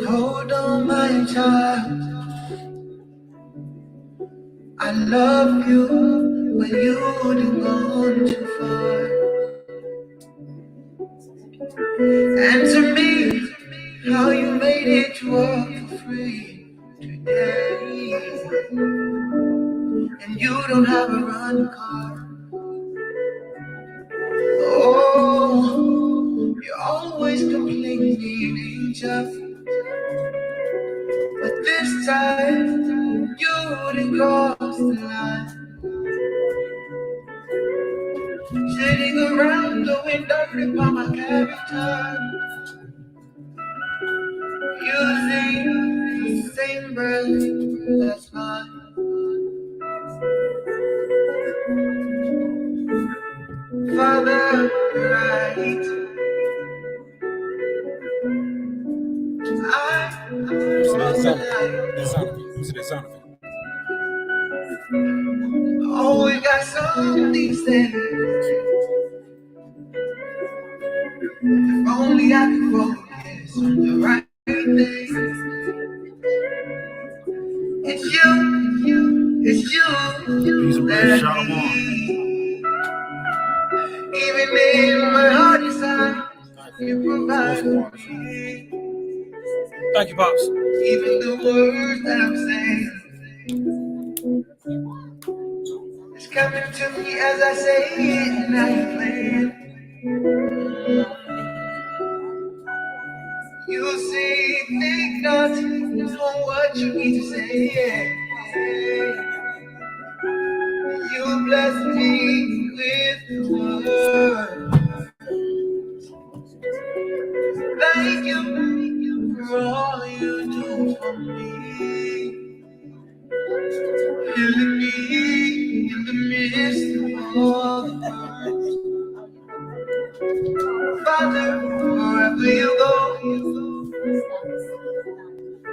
Hold on, my child. I love you, but you've gone too far. Answer me how you made it to walk for free today. And you don't have a run car. Oh, you're always complaining, angel. But this time, you didn't cross the line. Sitting around doing nothing by my character. Using the same breath that's mine. Father, right. Always got something to say. If only I could focus on the right thing. It's you that I need. Even in my hardest time, you provide for me. Thank you, Pops. Even the words that I'm saying, it's coming to me as I say it, and I ain't playing. You see, think not on what you need to say. You bless me with the word. Thank you for all you do for me. Healing me in the midst of all the hurt. Father, wherever you go,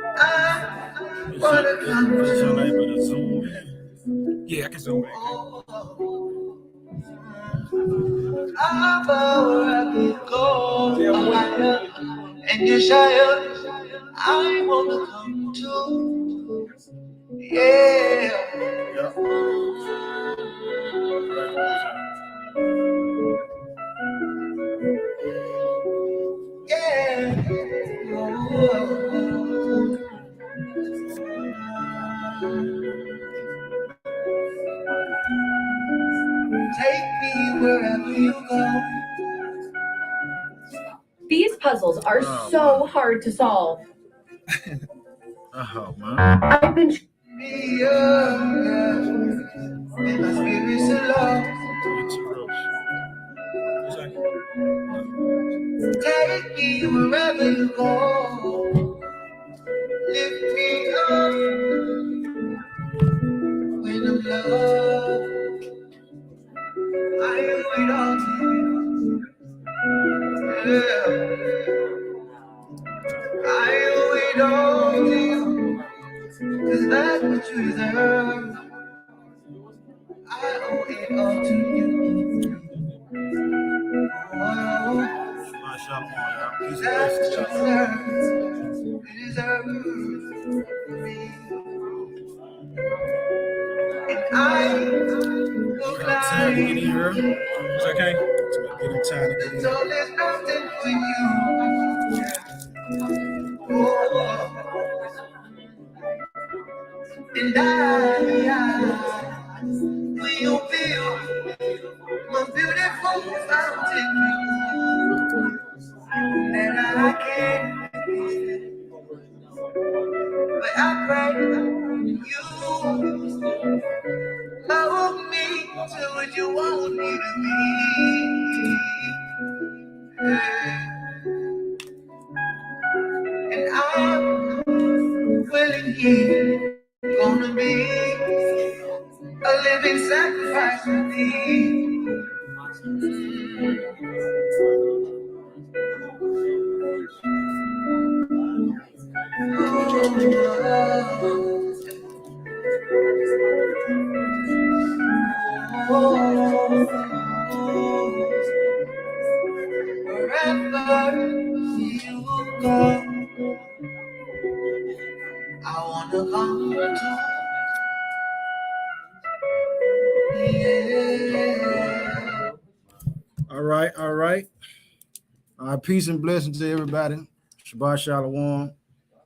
I wanna come to you. Yeah, I can zoom in. Wherever you go, and you shall, I wanna come to. Yeah. Take me wherever you go. These puzzles are so hard to solve. Oh, man. I've been Me up, and my spirit's alone. Take me wherever you go. Lift me up when I'm low. I wait on you. Yeah. I wait on you. 'Cause that's what you deserve. I owe it all to you. Oh, that's what you deserve. You deserve me. And I will climb Is that okay? the tallest mountain for you. Oh, and I will build my beautiful fountain that I can. But I pray you love me to what you want me to be. And I'm willing here, gonna be a living sacrifice for thee. Wherever you go, I wanna come to. Yeah. All right, all right. Peace and blessings to everybody. Shabbat Shalom.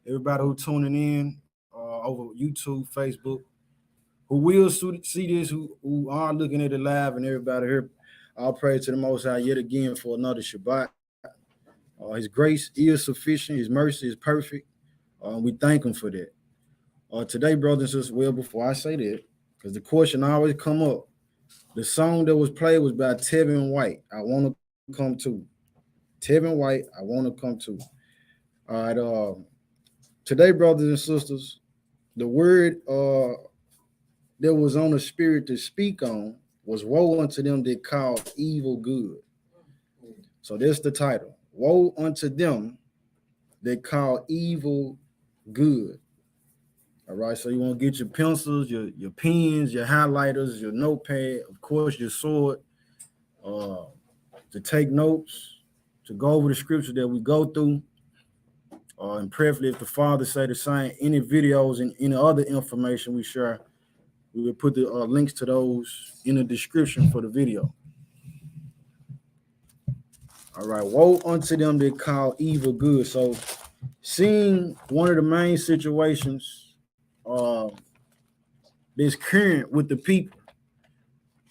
Everybody who tuning in over YouTube, Facebook, who will see this, who are looking at it live, and everybody here. I'll pray to the Most High yet again for another Shabbat. His grace is sufficient. His mercy is perfect. We thank him for that. Today, brothers and sisters, well, before I say that, because the question always come up, the song that was played was by Tevin White. I want to come to. Tevin White, I want to come to. All right. Today, brothers and sisters, the word that was on the spirit to speak on was woe unto them that call evil good. So that's the title. Woe unto them that call evil good. All right. So you want to get your pencils, your pens, your highlighters, your notepad, of course, your sword, to take notes, to go over the scripture that we go through. And preferably, if the father say the same, any videos and any other information we share, we will put the links to those in the description for the video. All right, woe unto them that call evil good. So, seeing one of the main situations that's current with the people,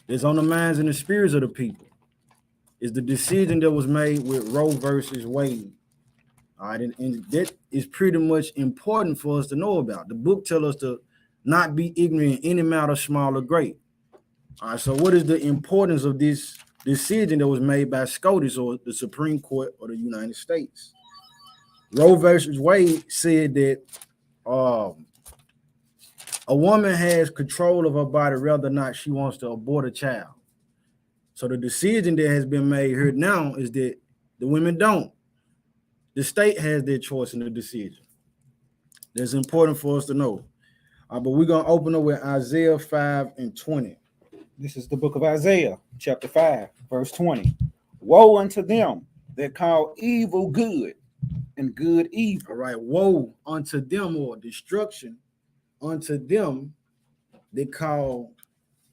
that's on the minds and the spirits of the people, is the decision that was made with Roe versus Wade. All right, and that is pretty much important for us to know about. The book tells us to not be ignorant in any matter, small or great. All right, so what is the importance of this decision that was made by SCOTUS, or the Supreme Court of the United States? Roe versus Wade said that a woman has control of her body whether or not she wants to abort a child. So the decision that has been made here now is that the women don't. The state has their choice in the decision. That's important for us to know. But we're going to open up with Isaiah 5:20. This is the book of Isaiah, chapter 5, verse 20. Woe unto them that call evil good and good evil. All right, woe unto them, or destruction unto them that call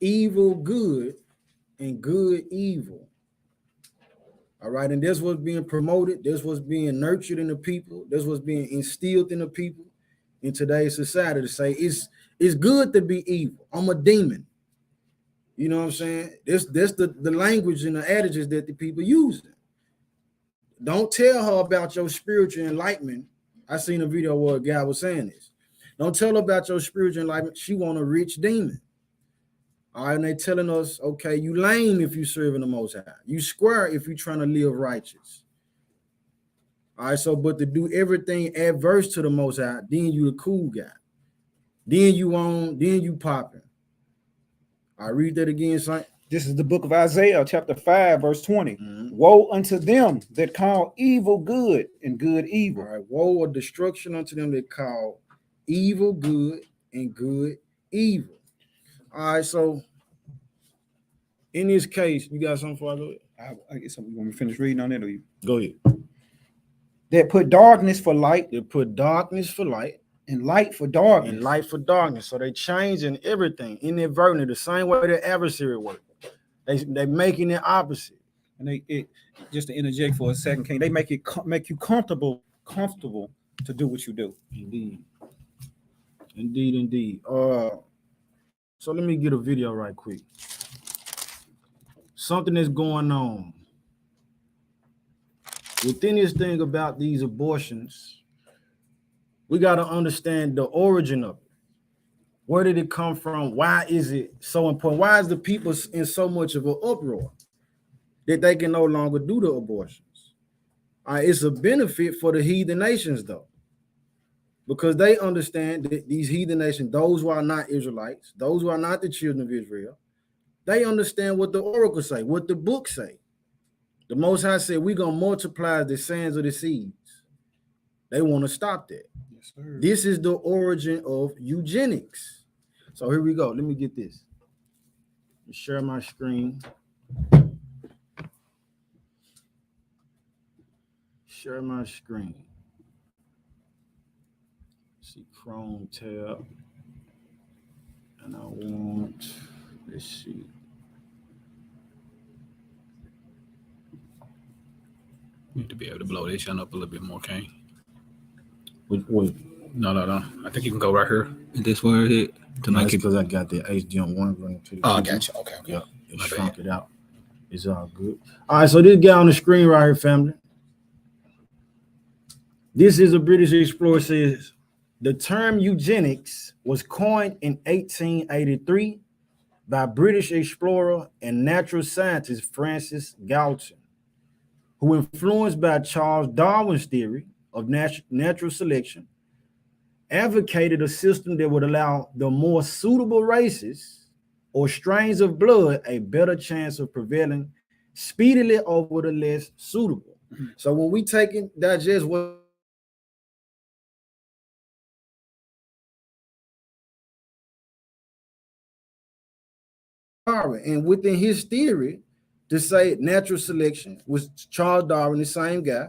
evil good and good evil. All right, and this was being promoted, this was being nurtured in the people, this was being instilled in the people in today's society, to say it's good to be evil. I'm a demon. You know what I'm saying? That's the language and the adages that the people use. Don't tell her about your spiritual enlightenment. I seen a video where a guy was saying this. Don't tell her about your spiritual enlightenment. She want a rich demon. All right, and they telling us, okay, you lame if you serving the Most High. You square if you trying to live righteous. All right, so but to do everything adverse to the Most High, then you the cool guy. Then you popping. I read that again, son. This is the book of Isaiah, chapter 5, verse 20. Woe unto them that call evil good and good evil. All right, woe or destruction unto them that call evil good and good evil. All right, so in this case, you got something for I go ahead? I guess you want me to finish reading on that, or you? Go ahead. That put darkness for light. They put darkness for light. And light for darkness. And light for darkness. So they changing everything inadvertently, the same way the adversary work. They making it opposite. And just to interject for a second, King, they make you comfortable to do what you do. Indeed. So let me get a video right quick. Something that's going on within this thing about these abortions. We got to understand the origin of it. Where did it come from? Why is it so important? Why is the people in so much of an uproar that they can no longer do the abortions? It's a benefit for the heathen nations, though, because they understand that these heathen nations, those who are not Israelites, those who are not the children of Israel, they understand what the oracle say, what the book say. The Most High said, we're going to multiply the sands of the seas. They want to stop that. Yes, sir. This is the origin of eugenics. So here we go. Let me get this. Share my screen. Share my screen. See Chrome tab. And I want, let's see. Need to be able to blow this one up a little bit more, okay? Wait. No. I think you can go right here. Is this where it hit? To No, make it's it. because I got the HDM1 running to the Oh, I TV. got you. Okay. Yep. It My shrunk bad. it out. It's all good. All right, so this guy on the screen right here, family. This is a British explorer says the term eugenics was coined in 1883 by British explorer and natural scientist Francis Galton, who, influenced by Charles Darwin's theory of natural selection, advocated a system that would allow the more suitable races or strains of blood a better chance of prevailing speedily over the less suitable. So when we take and digest what Darwin, and within his theory, to say natural selection was Charles Darwin, the same guy.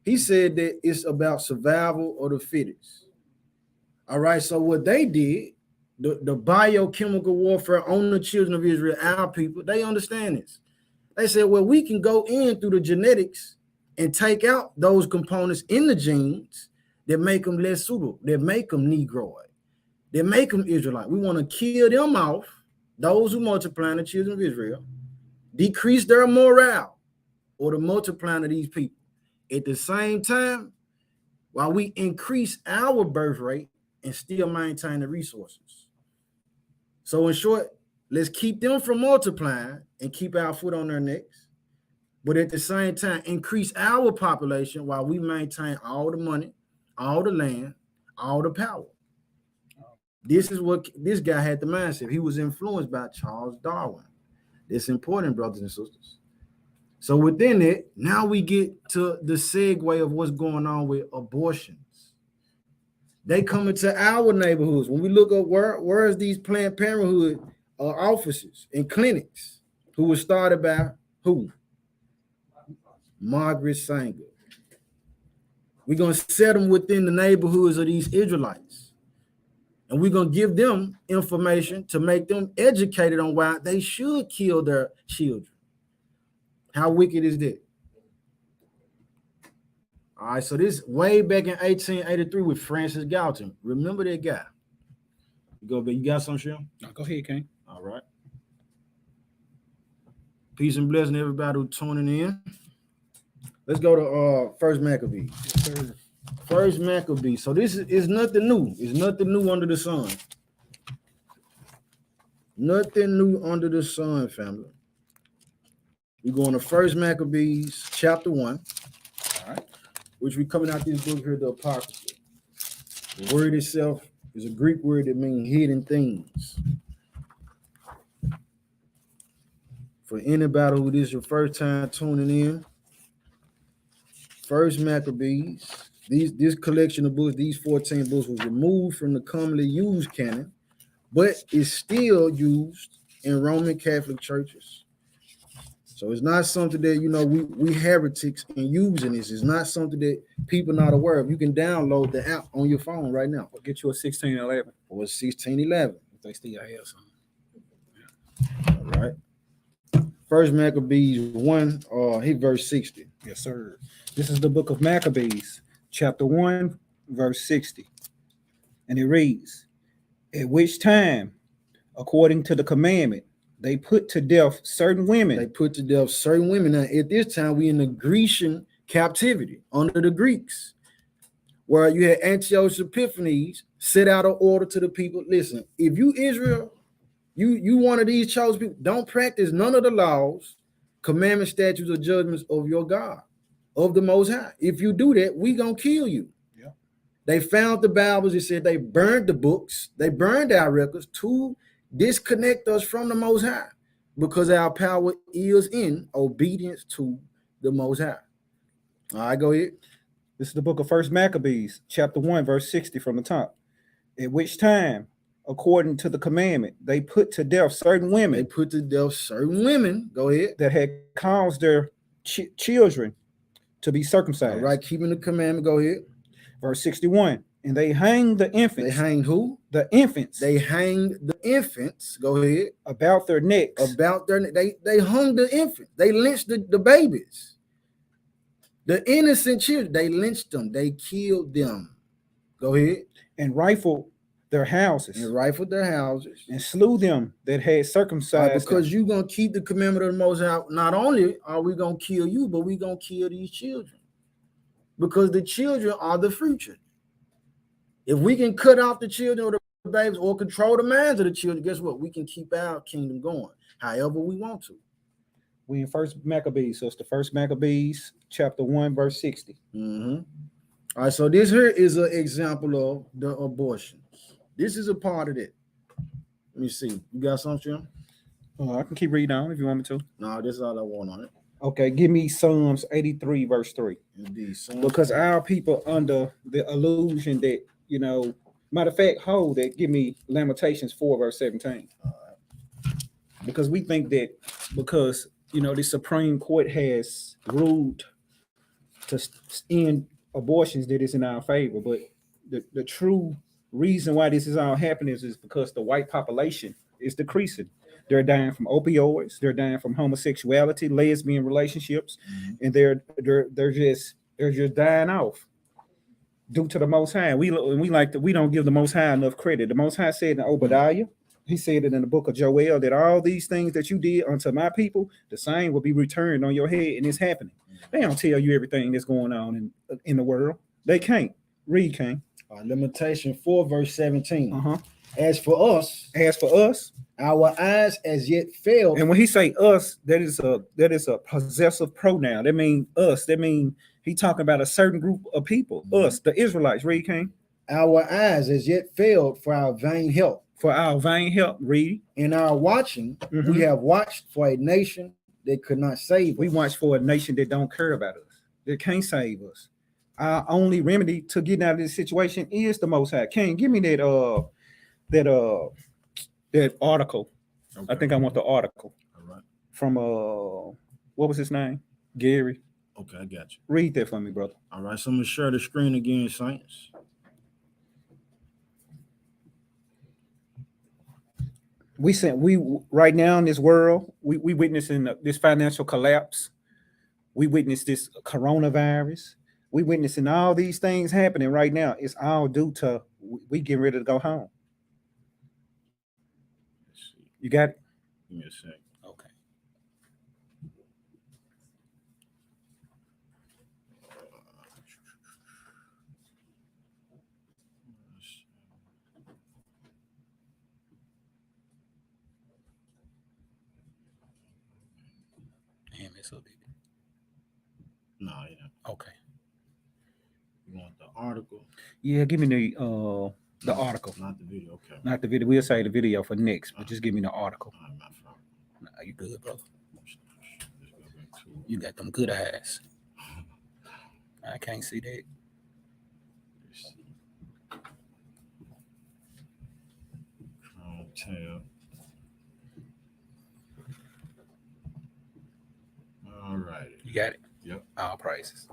He said that it's about survival of the fittest. All right, so what they did, the biochemical warfare on the children of Israel, our people, they understand this. They said, well, we can go in through the genetics and take out those components in the genes that make them less suitable, that make them Negroid, that make them Israelite. We want to kill them off, those who multiply the children of Israel, decrease their morale or the multiplying of these people. At the same time, while we increase our birth rate and still maintain the resources. So in short, let's keep them from multiplying and keep our foot on their necks, but at the same time, increase our population while we maintain all the money, all the land, all the power. This is what this guy had the mindset. He was influenced by Charles Darwin. It's important, brothers and sisters. So within it, now we get to the segue of what's going on with abortions. They come into our neighborhoods. When we look up where is these Planned Parenthood offices and clinics who was started by who? Margaret Sanger. We're going to set them within the neighborhoods of these Israelites. And we're going to give them information to make them educated on why they should kill their children. How wicked is that? All right, so this way back in 1883 with Francis Galton. Remember that guy? You got some, Shem? No, go ahead, King. All right. Peace and blessing to everybody who's tuning in. Let's go to First Maccabees. Yes, sir. First Maccabees. So this is nothing new. It's nothing new under the sun. Nothing new under the sun, family. We're going to First Maccabees, chapter 1. All right. Which we coming out this book here, the Apocrypha. The word itself is a Greek word that means hidden things. For anybody who this is your first time tuning in, First Maccabees, this collection of books, these 14 books was removed from the commonly used canon, but is still used in Roman Catholic churches. So it's not something that, we heretics in using this. It's not something that people not aware of. You can download the app on your phone right now. Or get you a 1611. Or a 1611. If they still have some. All right. First Maccabees 1, verse 60. Yes, sir. This is the book of Maccabees, chapter 1, verse 60. And it reads, at which time, according to the commandment, they put to death certain women. Now, at this time, we in the Grecian captivity under the Greeks, where you had Antiochus Epiphanes set out an order to the people. Listen, if you Israel, you one of these chosen people, don't practice none of the laws, commandments, statutes, or judgments of your God, of the Most High. If you do that, we gonna kill you. Yeah. They found the Bibles. It said they burned the books. They burned our records to disconnect us from the Most High, because our power is in obedience to the Most High. All right, go ahead. This is the book of First Maccabees, chapter 1, verse 60 from the top. At which time, according to the commandment, they put to death certain They women put to death certain women. Go ahead. that had caused their children to be circumcised. All right, keeping the commandment. Go ahead. Verse 61. And they hanged the They infants. hanged who? The infants. They hanged the infants. Go ahead. About their necks. About their they hung the infants. They lynched the babies. The innocent children. They lynched them. They killed them. Go ahead. And rifled their houses. And rifled their houses. And slew them that had circumcised because them. you're going to keep the commandment of the Most High. Not only are we going to kill you, but we're going to kill these children. Because the children are the future. If we can cut off the children or the babies or control the minds of the children, guess what? We can keep our kingdom going however we want to. We in First Maccabees, so it's the First Maccabees, chapter 1, verse 60. Mm-hmm. All right, so this here is an example of the abortions. This is a part of it. Let me see. You got something, Jim? I can keep reading on if you want me to. No, this is all I want on it. Okay, give me Psalms 83, verse 3. Indeed, because our people under the illusion that, you know, matter of fact, hold that, give me Lamentations 4, verse 17. Because we think that because, you know, the Supreme Court has ruled to end abortions that is in our favor. But the true reason why this is all happening is because the white population is decreasing. They're dying from opioids. They're dying from homosexuality, lesbian relationships, and they're just dying off due to the Most High. We don't give the Most High enough credit. The Most High said in Obadiah, he said it in the book of Joel, that all these things that you did unto my people, the same will be returned on your head, and it's happening. They don't tell you everything that's going on in the world. They can't. Read, King. Lamentation 4, verse 17. Uh-huh. As for us, our eyes as yet failed. And when he say us, that is a possessive pronoun. That means us. That means he talking about a certain group of people. Us, the Israelites. Read, King. Our eyes as yet failed for our vain help. For our vain help. Read. In our watching, we have watched for a nation that could not save us. We watch for a nation that don't care about us, that can't save us. Our only remedy to getting out of this situation is the Most High. King, give me that article. Okay. I think I want the article. All right. From what was his name? Gary. Okay, I got you. Read that for me, brother. All right, so I'm gonna share the screen again, Saints. We right now in this world, we witnessing this financial collapse. We witness this coronavirus. We witnessing all these things happening right now. It's all due to we getting ready to go home. You got it? Give me a sec. Okay. Damn, it's so big. No, yeah. Okay. You want the article? Yeah, give me the article. Not the video, okay. Not the video. We'll say the video for next, but just give me the article. Nah, you good, brother. You got them good eyes. I can't see that. Tab. All right. You got it? Yep. All praises.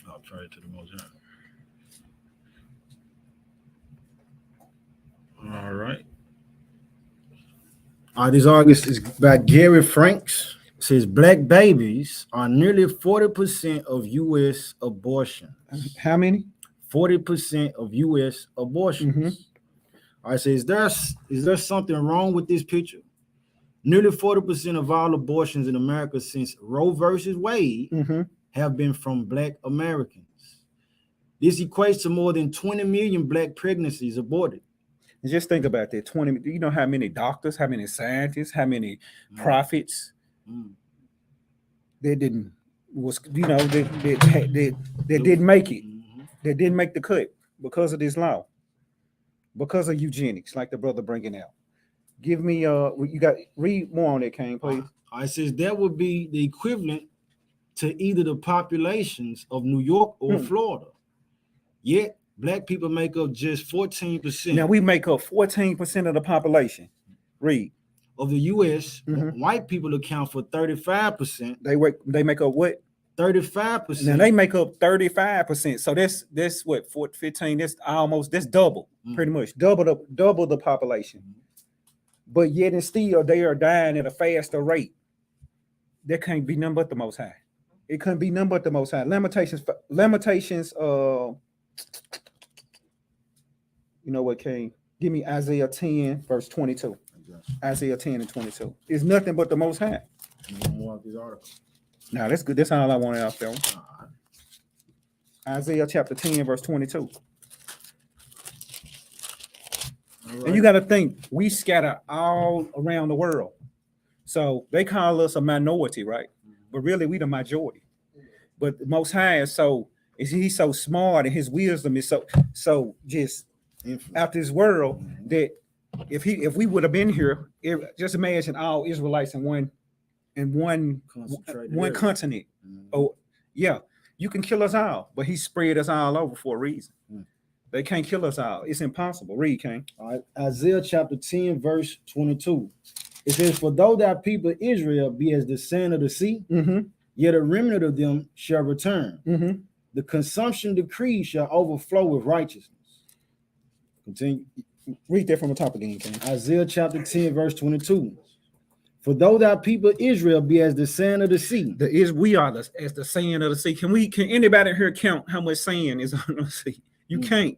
I'll try it to the Most High. All right. This August is by Gary Franks. It says black babies are nearly 40% of U.S. abortions. How many? 40% of U.S. abortions. Mm-hmm. All right, so is there something wrong with this picture? Nearly 40% of all abortions in America since Roe versus Wade have been from black Americans. This equates to more than 20 million black pregnancies aborted. And just think about that. 20. You know how many doctors, how many scientists, how many prophets that didn't didn't make it. That didn't make the cut because of this law, because of eugenics, like the brother bringing out. Give me read more on that, King, please. It says that would be the equivalent to either the populations of New York or Florida. Yet black people make up just 14%. Now we make up 14% of the population. Read. Of the U.S., Mhm. white people account for 35%. They make up what? 35%. Now they make up 35%. So that's what 15. That's double, pretty much double the population. But yet and still they are dying at a faster rate. There can't be none but the Most High. It couldn't be none but the Most High. Lamentations. You know what, King? Give me Isaiah 10, verse 22. Isaiah 10 and 22. It's nothing but the Most High. More of this article. Now that's good. That's all I wanted out there. Isaiah chapter 10, verse 22. Right. And you got to think, we scatter all around the world. So they call us a minority, right? But really, we the majority. But the Most High he's so smart, and his wisdom is so just out this world that if we would have been here, just imagine all Israelites in one continent. Oh yeah, you can kill us all, but he spread us all over for a reason. They can't kill us all. It's impossible. Read, King. All right, Isaiah chapter 10, verse 22. It says, "For though that people Israel be as the sand of the sea, yet a remnant of them shall return. The consumption decree shall overflow with righteousness." Continue. Read that from the top again, King. Isaiah chapter 10, verse 22. "For though that people Israel be as the sand of the sea." We are as the sand of the sea. Can anybody here count how much sand is on the sea? You can't.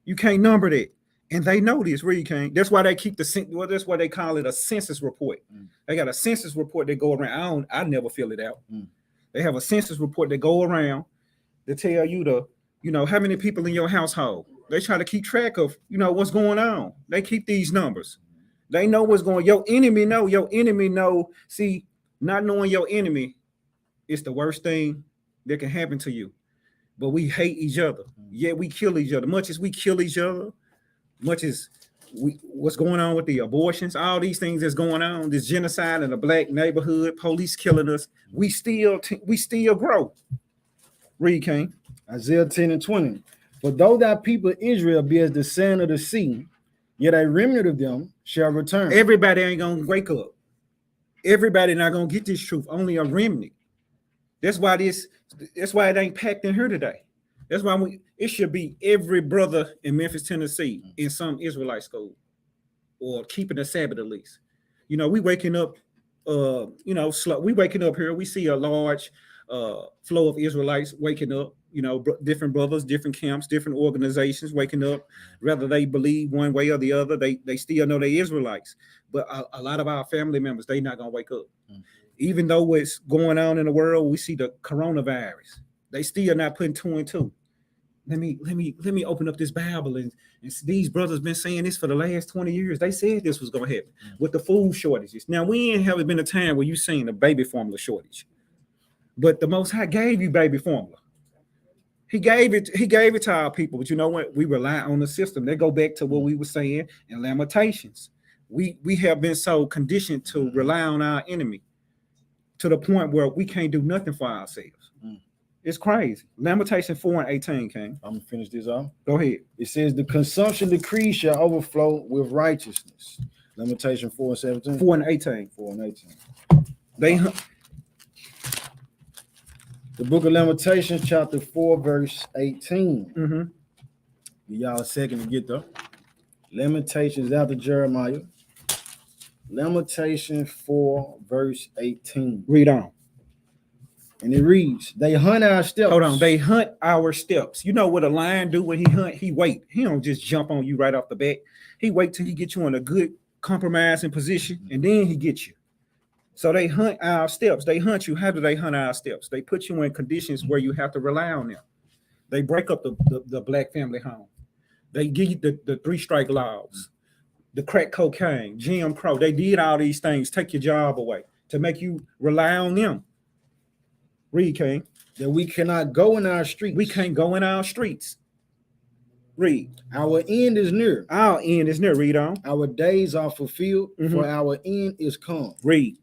You can't number that. And they know this, Read, King. That's why they keep that's why they call it a census report. They got a census report that go around. I never fill it out. They have a census report that go around to tell you how many people in your household. They try to keep track of, what's going on. They keep these numbers. They know what's going on. Your enemy know. See, not knowing your enemy is the worst thing that can happen to you. But we hate each other. Yet we kill each other. Much as we kill each other, much as what's going on with the abortions, all these things that's going on, this genocide in the black neighborhood, police killing us, we still grow. Read, King. Isaiah 10 and 20. "For though that people Israel be as the sand of the sea, yet a remnant of them shall return." Everybody ain't gonna wake up. Everybody not gonna get this truth. Only a remnant. That's why it ain't packed in here today. That's why it should be every brother in Memphis, Tennessee, in some Israelite school, or keeping the Sabbath at least. We waking up, we waking up here. We see a large flow of Israelites waking up. Different brothers, different camps, different organizations waking up. Whether they believe one way or the other, they still know they Israelites. But a lot of our family members, they not gonna wake up. Even though what's going on in the world, we see the coronavirus. They still not putting two and two. Let me open up this Bible and these brothers been saying this for the last 20 years. They said this was gonna happen with the food shortages. Now we ain't haven't been a time where you seen a baby formula shortage, but the Most High gave you baby formula. He gave it to our people, but you know what? We rely on the system. They go back to what we were saying in Lamentations. We have been so conditioned to rely on our enemy to the point where we can't do nothing for ourselves. It's crazy. Lamentations 4 and 18, King. I'm gonna finish this off. Go ahead. It says, "The consumption decree shall overflow with righteousness." Lamentations 4 and 17. 4 and 18. 4 and 18. The book of Lamentations, chapter 4, verse 18. Give y'all a second to get there. Lamentations after Jeremiah. Lamentations 4, verse 18. Read on. And it reads, "They hunt our steps." Hold on. They hunt our steps. You know what a lion do when he hunt? He wait. He don't just jump on you right off the bat. He wait till he get you in a good compromising position, and then he gets you. So they hunt our steps. They hunt you. How do they hunt our steps? They put you in conditions where you have to rely on them. They break up the black family home. They give you the 3-strike laws, the crack cocaine, Jim Crow. They did all these things, take your job away to make you rely on them. Read, King. "That we cannot go in our streets." We can't go in our streets. Read. "Our end is near." Our end is near. Read on. "Our days are fulfilled, for our end is come." Read.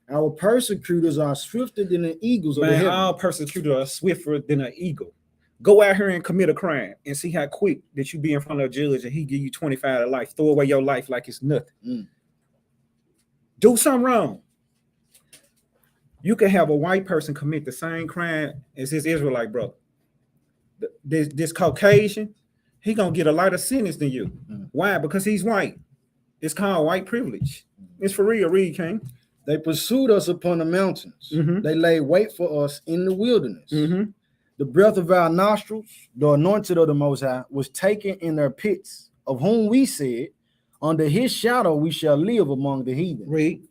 "Our persecutors are swifter than the eagles of the heaven." Our persecutors are swifter than an eagle. Go out here and commit a crime and see how quick that you be in front of a judge and he give you 25 to life. Throw away your life like it's nothing. Do something wrong. You can have a white person commit the same crime as his Israelite brother. This Caucasian, he gonna get a lighter sentence than you. Why? Because he's white. It's called white privilege. It's for real. Read, King. They pursued us upon the mountains. They laid wait for us in the wilderness. The breath of our nostrils, the anointed of the Most High, was taken in their pits, of whom we said, under his shadow we shall live among the heathen. Read.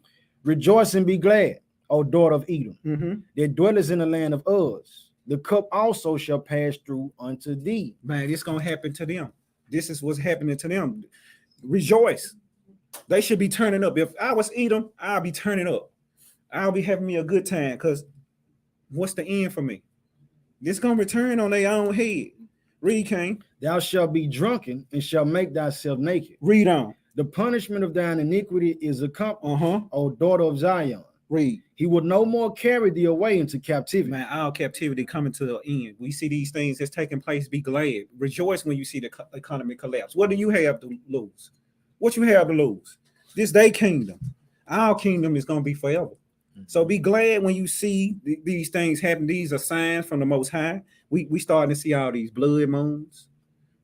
Rejoice and be glad, O daughter of Edom, that dwellest in the land of Uz. The cup also shall pass through unto thee. Man, it's gonna happen to them. This is what's happening to them. Rejoice. They should be turning up. If I was Edom, I'll be turning up. I'll be having me a good time, because what's the end for me? This gonna return on their own head. Read, King. Thou shalt be drunken and shalt make thyself naked. Read on. The punishment of thine iniquity is accomplished, O daughter of Zion. Read. He will no more carry thee away into captivity. Man, our captivity coming to the end. We see these things that's taking place. Be glad. Rejoice when you see the economy collapse. What do you have to lose? What you have to lose? This day kingdom. Our kingdom is going to be forever. So be glad when you see these things happen. These are signs from the Most High. We starting to see all these blood moons.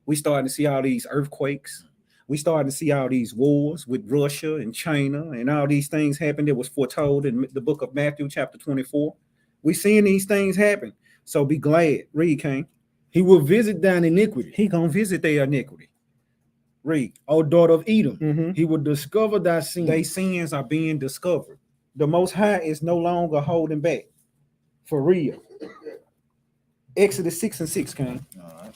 We starting to see all these earthquakes. We starting to see all these wars with Russia and China, and all these things happen that was foretold in the book of Matthew chapter 24. We seeing these things happen. So be glad. Read, King. He will visit thine iniquity. He gonna visit their iniquity. Read. O daughter of Edom, he will discover thy sins. Their sins are being discovered. The Most High is no longer holding back. For real. Exodus 6:6, King. All right.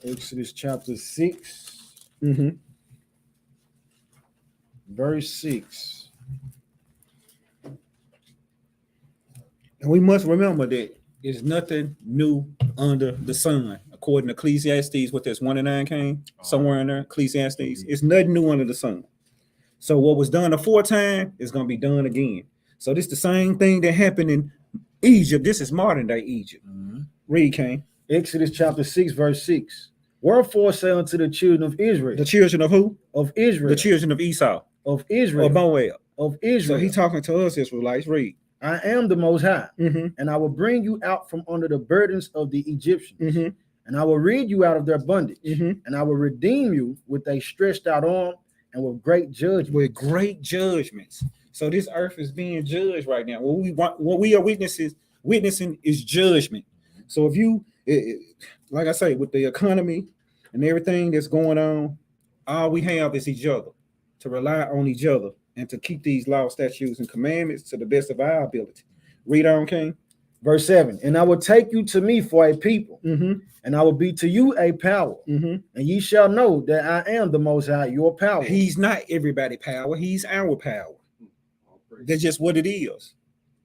Exodus chapter 6, verse 6. And we must remember that there's nothing new under the sun. According to Ecclesiastes, what there's 1 and 9 came somewhere in there, Ecclesiastes, it's nothing new under the sun. So what was done aforetime is going to be done again. So this the same thing that happened in Egypt. This is modern day Egypt. Read, King. Exodus chapter 6, verse 6. Wherefore say unto the children of Israel. The children of who? Of Israel. The children of Esau. Of Israel. Of Moab. Of Israel. So he talking to us Israelites. Read. I am the Most High, and I will bring you out from under the burdens of the Egyptians, and I will rid you out of their bondage, and I will redeem you with a stretched out arm and with great judgment. With great judgments. So this earth is being judged right now. What we are witnessing is judgment. So if you, like I say, with the economy and everything that's going on, all we have is each other, to rely on each other and to keep these laws, statutes, and commandments to the best of our ability. Read on, King. Verse 7. And I will take you to me for a people, and I will be to you a power, and ye shall know that I am the Most High, your power. He's not everybody's power. He's our power. That's just what it is.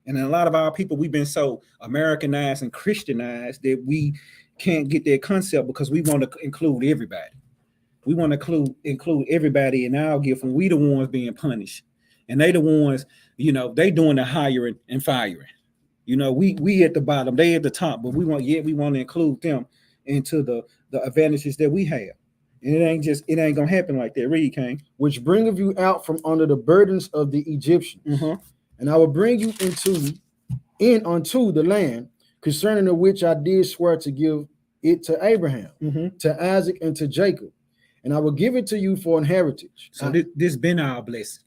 And a lot of our people, we've been so Americanized and Christianized that we can't get that concept, because we want to include everybody. We want to include everybody in our gift, and we the ones being punished. And they the ones, they doing the hiring and firing. We at the bottom, they at the top, but we want to include them into the advantages that we have. And it ain't gonna happen like that. Read, King. Which bringeth you out from under the burdens of the Egyptians. And I will bring you unto the land concerning the which I did swear to give it to Abraham, to Isaac, and to Jacob. And I will give it to you for an heritage. So this been our blessing.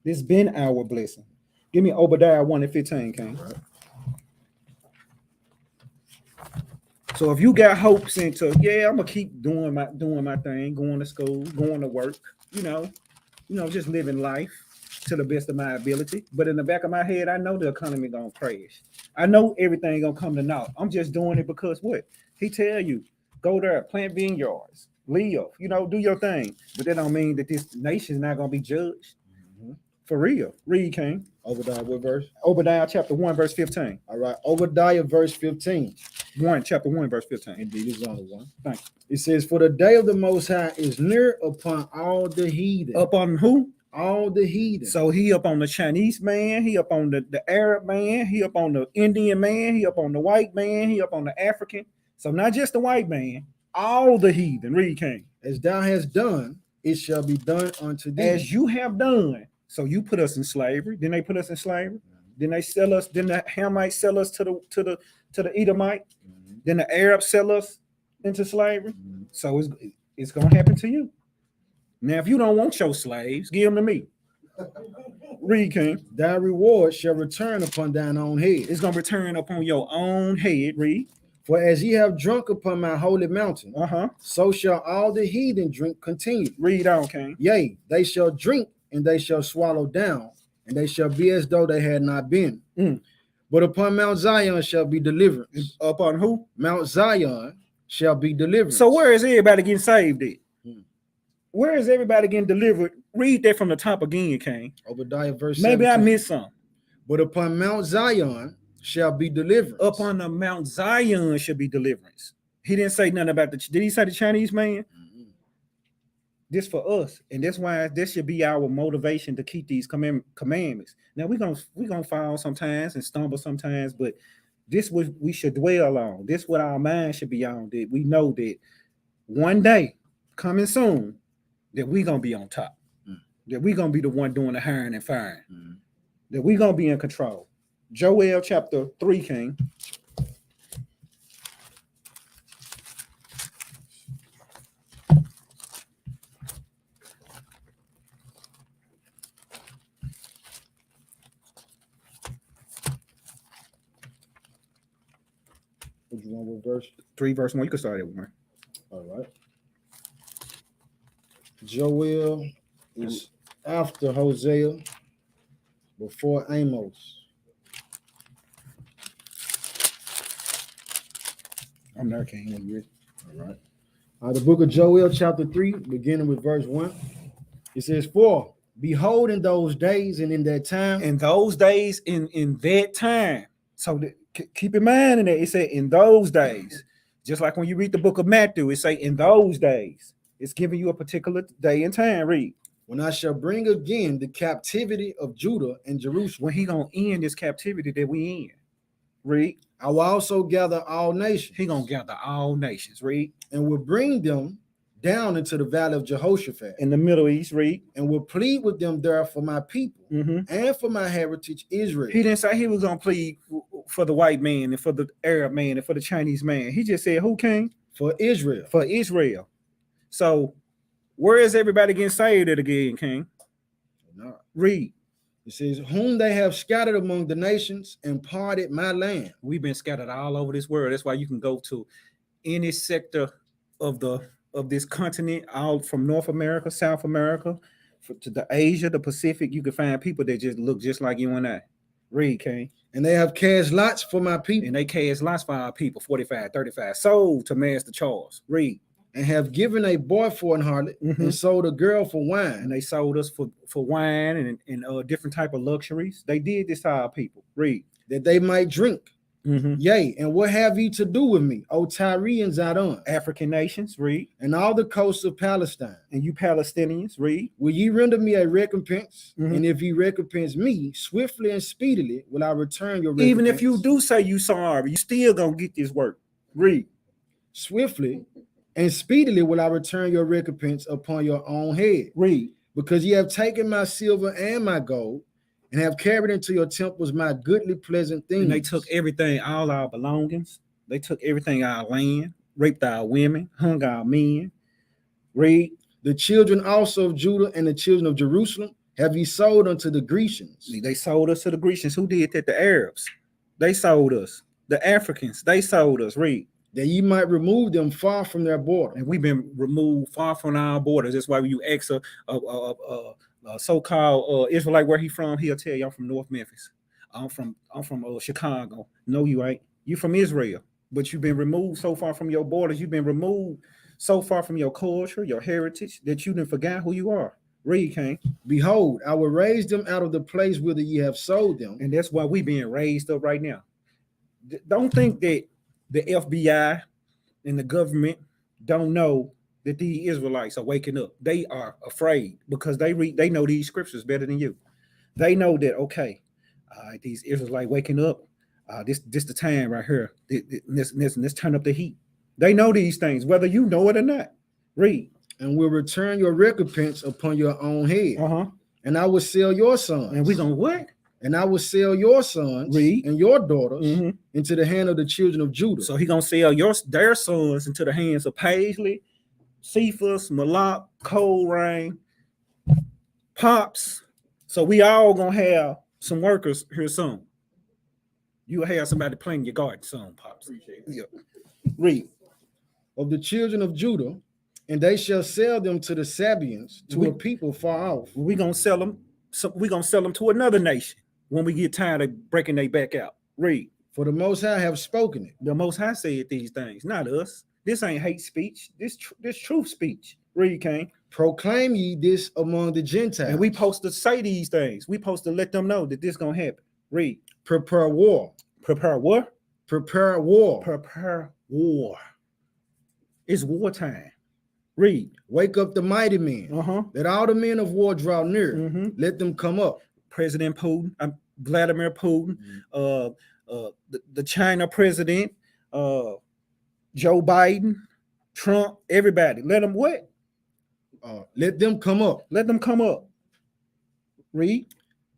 This been our blessing. Give me Obadiah 1:15, King. Right. So if you got hopes into, I'm gonna keep doing my thing, going to school, going to work, just living life to the best of my ability. But in the back of my head, I know the economy gonna crash. I know everything gonna come to naught. I'm just doing it because what? He tell you, go there, plant vineyards, live, do your thing. But that don't mean that this nation's not gonna be judged. For real. Read, King. Obadiah, what verse? Obadiah chapter 1, verse 15. All right. Obadiah, verse 15. Chapter 1, verse 15. Indeed, it's only one. Thank you. It says, for the day of the Most High is near upon all the heathen. Upon who? all the heathen. So he up on the Chinese man, he up on the Arab man, he up on the Indian man, he up on the white man, he up on the African. So not just the white man, all the heathen. Read, King. As thou hast done, it shall be done unto thee. As you have done. So you put us in slavery. Then they put us in slavery. Then they sell us. Then the Hamites sell us to the Edomite. Then the Arabs sell us into slavery. So it's gonna happen to you. Now, if you don't want your slaves, give them to me. Read, King. Thy reward shall return upon thine own head. It's gonna return upon your own head. Read. For as ye have drunk upon my holy mountain, so shall all the heathen drink continually. Read on, King. Yea, they shall drink, and they shall swallow down, and they shall be as though they had not been. But upon Mount Zion shall be deliverance. Upon who? Mount Zion shall be deliverance. So where is everybody getting saved at? Where is everybody getting delivered? Read that from the top again, King. Obadiah verse Maybe 17. I missed some. But upon Mount Zion shall be deliverance. Upon the Mount Zion shall be deliverance. He didn't say nothing about did he say the Chinese man? This for us, and that's why this should be our motivation to keep these commandments. Now we're gonna fall sometimes and stumble sometimes, but this was we should dwell on. This what our mind should be on. That we know that one day coming soon, that we're gonna be on top, that we're gonna be the one doing the hiring and firing, that we're gonna be in control. Joel chapter 3, King. What you want with verse 3, verse 1? You can start at 1. All right. Joel is after Hosea, before Amos. I'm there, King. When you're all right. The book of Joel, chapter 3, beginning with verse 1. It says, "For behold, in those days and in that time." In those days, in that time. So keep in mind in that it said in those days. Just like when you read the book of Matthew, it say in those days. It's giving you a particular day and time. Read. When I shall bring again the captivity of Judah and Jerusalem. When he gonna end this captivity that we in. Read. I will also gather all nations. He gonna gather all nations. Read. And will bring them down into the valley of Jehoshaphat. In the Middle East. Read. And will plead with them there for my people and for my heritage Israel. He didn't say he was gonna plead for the white man and for the Arab man and for the Chinese man. He just said who came? For Israel. For Israel. So where is everybody getting saved at again, King? No. Read. It says, whom they have scattered among the nations and parted my land. We've been scattered all over this world. That's why you can go to any sector of this continent, out from North America, South America, to the Asia, the Pacific. You can find people that just look just like you and I. Read, King. And they have cast lots for my people. And they cast lots for our people, 45, 35, sold to Master Charles. Read. And have given a boy for an harlot and sold a girl for wine. And they sold us for wine and different type of luxuries. They did this to our people. Read. That they might drink. Yea, and what have ye to do with me, O Tyre and Zidon? African nations. Read. And all the coasts of Palestine. And you Palestinians. Read. Will ye render me a recompense? And if ye recompense me, swiftly and speedily will I return your recompense. Even if you do say you sorry, you still gonna get this work. Read. Swiftly and speedily will I return your recompense upon your own head. Read. Because ye have taken my silver and my gold, and have carried into your temples my goodly pleasant things. And they took everything, all our belongings. They took everything, our land, raped our women, hung our men. Read. The children also of Judah and the children of Jerusalem have ye sold unto the Grecians. They sold us to the Grecians. Who did that? The Arabs. They sold us. The Africans. They sold us. Read. That ye might remove them far from their border. And we've been removed far from our borders. That's why when you ask a so-called Israelite where he from, he'll tell you I'm from North Memphis. I'm from Chicago. No, you ain't. You from Israel, but you've been removed so far from your borders. You've been removed so far from your culture, your heritage, that you didn't forget who you are. Read, King. Behold, I will raise them out of the place whither ye have sold them. And that's why we being raised up right now. Don't think that the FBI and the government don't know that the Israelites are waking up. They are afraid because they know these scriptures better than you. They know that, okay, these Israelites waking up. This the time right here. Let's turn up the heat. They know these things, whether you know it or not. Read. And will return your recompense upon your own head. And I will sell your sons. And we gonna what? And I will sell your sons and your daughters into the hand of the children of Judah. So he gonna sell their sons into the hands of Paisley, Cephas, Malak, Cold Rain, Pops. So we all gonna have some workers here soon. You have somebody playing your garden soon, Pops. Appreciate it. Yeah. Read. Of the children of Judah, and they shall sell them to the Sabaeans, to a people far off. We gonna sell them. So we gonna sell them to another nation when we get tired of breaking their back out. Read. For the Most High have spoken it. The Most High said these things, not us. This ain't hate speech. This truth speech. Read, King. Proclaim ye this among the Gentiles. And we supposed to say these things. We supposed to let them know that this gonna happen. Read. Prepare war. Prepare what? Prepare war. Prepare war. It's wartime. Read. Wake up the mighty men. Let all the men of war draw near. Let them come up. President Putin, Vladimir Putin, the China president, Joe Biden, Trump, everybody. Let them what? Let them come up. Let them come up. Read.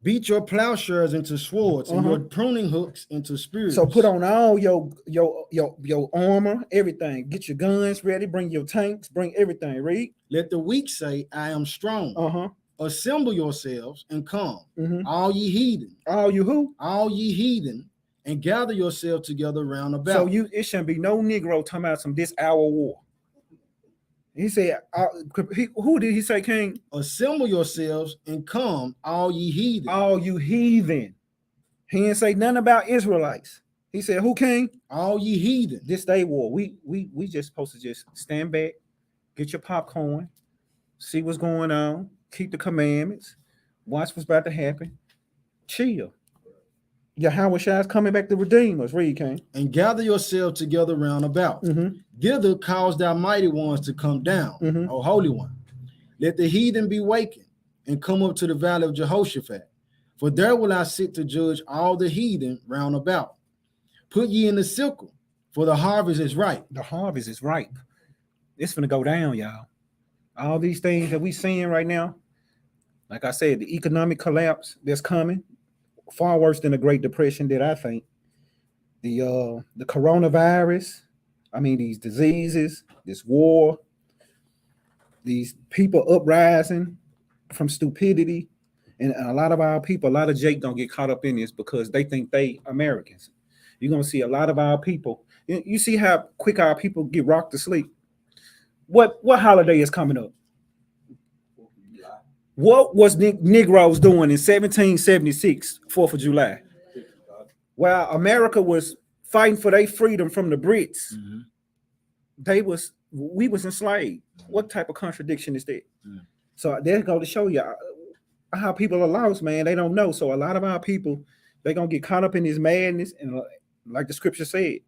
Beat your plowshares into swords and your pruning hooks into spears. So put on all your armor, everything. Get your guns ready. Bring your tanks. Bring everything. Read. Let the weak say, I am strong. Assemble yourselves and come. All ye heathen. All you who? All ye heathen, and gather yourselves together round about. So it shouldn't be no Negro talking about this hour war. He said, who did he say, King? Assemble yourselves and come, all ye heathen. All you heathen. He didn't say nothing about Israelites. He said, who, King? All ye heathen. This day war. We just supposed to just stand back, get your popcorn, see what's going on, keep the commandments, watch what's about to happen, chill. Yahweh Shai is coming back to redeem us. Read, King. And gather yourselves together round about. Thither cause thy mighty ones to come down, O Holy One. Let the heathen be wakened and come up to the valley of Jehoshaphat. For there will I sit to judge all the heathen round about. Put ye in the sickle, for the harvest is ripe. The harvest is ripe. It's gonna go down, y'all. All these things that we seeing right now, like I said, the economic collapse that's coming, far worse than the Great Depression, that I think. The coronavirus, these diseases, this war, these people uprising from stupidity, and a lot of our people, a lot of Jake don't get caught up in this because they think they Americans. You're gonna see a lot of our people. You see how quick our people get rocked to sleep. What holiday is coming up? What was Negroes doing in 1776, 4th of July? While America was fighting for their freedom from the Brits, we was enslaved. What type of contradiction is that? So they're going to show you how people are lost, man. They don't know. So a lot of our people, they're going to get caught up in this madness. And like the scripture said,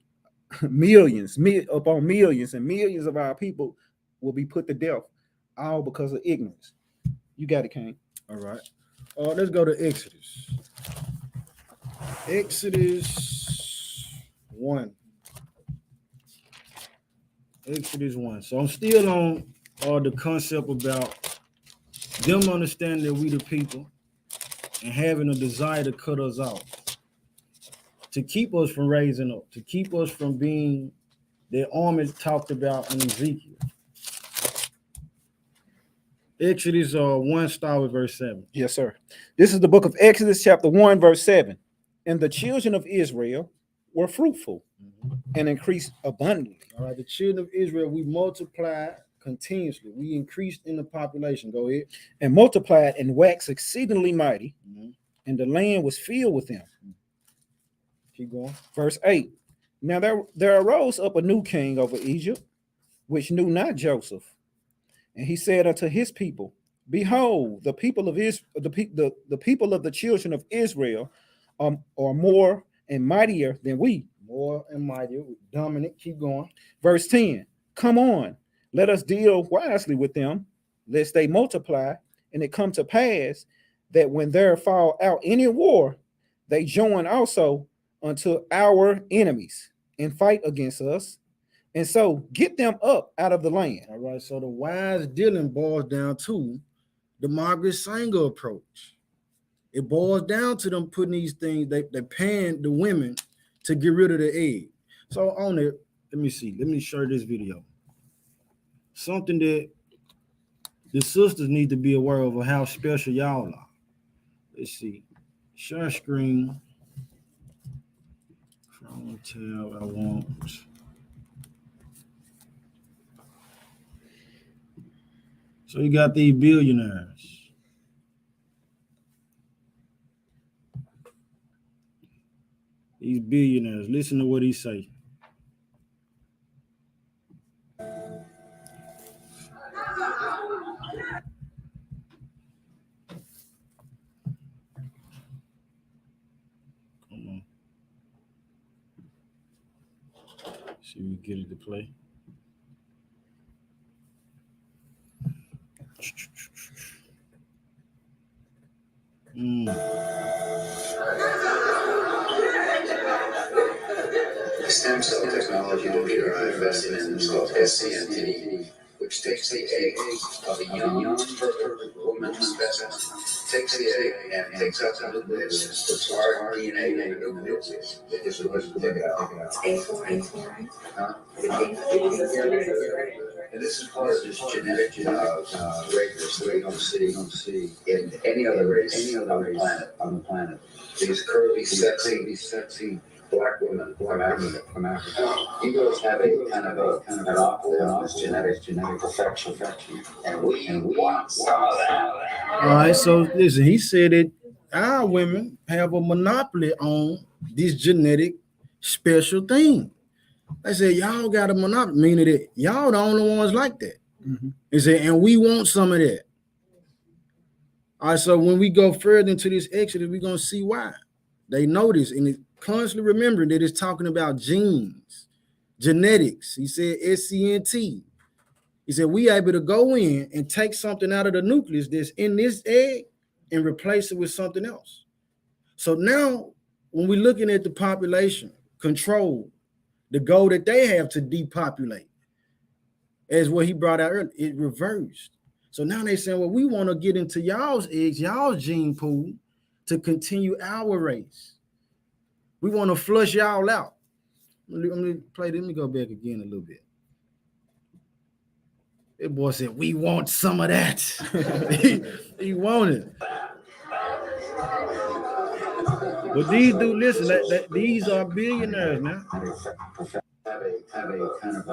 millions upon millions and millions of our people will be put to death, all because of ignorance. You got it, King. All right. Let's go to Exodus. Exodus 1. Exodus 1. So I'm still on the concept about them understanding that we the people and having a desire to cut us off, to keep us from raising up, to keep us from being the army talked about in Ezekiel. Exodus 1, start with verse 7. Yes, sir. This is the book of Exodus, chapter 1, verse 7. And the children of Israel were fruitful and increased abundantly. All right, the children of Israel, we multiplied continuously. We increased in the population. Go ahead. And multiplied and waxed exceedingly mighty, and the land was filled with them. Keep going. Verse 8. Now there arose up a new king over Egypt, which knew not Joseph. And he said unto his people, behold, the people of Israel, the people of the children of Israel are more and mightier than we. More and mightier, dominant. Keep going. Verse 10. Come on, Let us deal wisely with them, lest they multiply, and it come to pass that when there fall out any war, they join also unto our enemies and fight against us, and so get them up out of the land. All right, so the wise dealing boils down to the Margaret Sanger approach. It boils down to them putting these things, they paying the women to get rid of the egg. So on it, let me share this video. Something that the sisters need to be aware of how special y'all are. Let's see. Share screen. Phone tab I want. So you got these billionaires. These billionaires. Listen to what he say. Come on. See if we get it to play. Stem cell technology will be invested in is called SCNT, which takes the egg of a young, perfect woman specimen, takes the egg and takes out the nucleus, puts our DNA in the nucleus. It is what you take it out. Huh? And this is part of this genetic breakers that we don't see in any other race on the planet. These curvy, sexy black women from Africa. Negroes have a kind of an anomalous genetic perfection, and we want some of that. All right, so listen, he said that our women have a monopoly on this genetic special thing. I said, y'all got a monopoly, meaning that y'all the only ones like that. Mm-hmm. He said, and we want some of that. All right, so when we go further into this Exodus, we're going to see why. They notice, and it constantly remembering that it's talking about genes, genetics. He said SCNT. He said, we able to go in and take something out of the nucleus that's in this egg and replace it with something else. So now, when we're looking at the population control, the goal that they have to depopulate, as what he brought out earlier, it reversed. So now they saying, well, we want to get into y'all's eggs, y'all's gene pool to continue our race. We want to flush y'all out. Let me go back again a little bit. That boy said, we want some of that. he wanted. But these dudes, listen, these are billionaires now. Have a kind of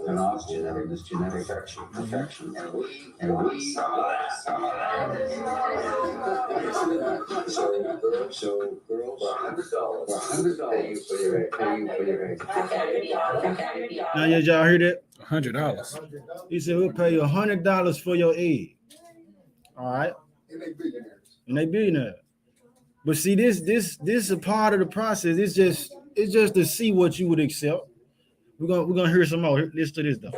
an oxygen in this genetic perfection, and we saw that. So girls, $100 pay you for your egg. Now, y'all hear that? $100. He said, we'll pay you $100 for your egg. All right. And they billionaires. But see, this is a part of the process. It's just to see what you would accept. We're gonna hear some more. Listen to this though.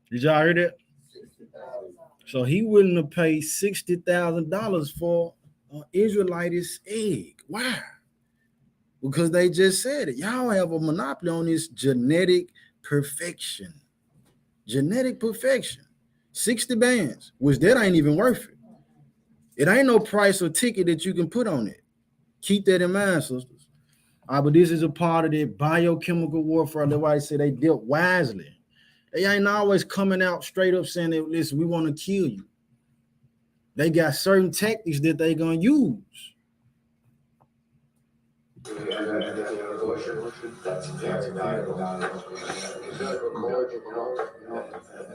Did y'all hear that? So he willing to pay $60,000 for an Israelite's egg. Why? Because they just said it. Y'all have a monopoly on this genetic perfection. Genetic perfection. 60 bands, which that ain't even worth it. It ain't no price or ticket that you can put on it. Keep that in mind, sisters. But this is a part of the biochemical warfare. That's why I say they dealt wisely. They ain't always coming out straight up saying that, listen, we want to kill you. They got certain tactics that they gonna use. That's very valuable.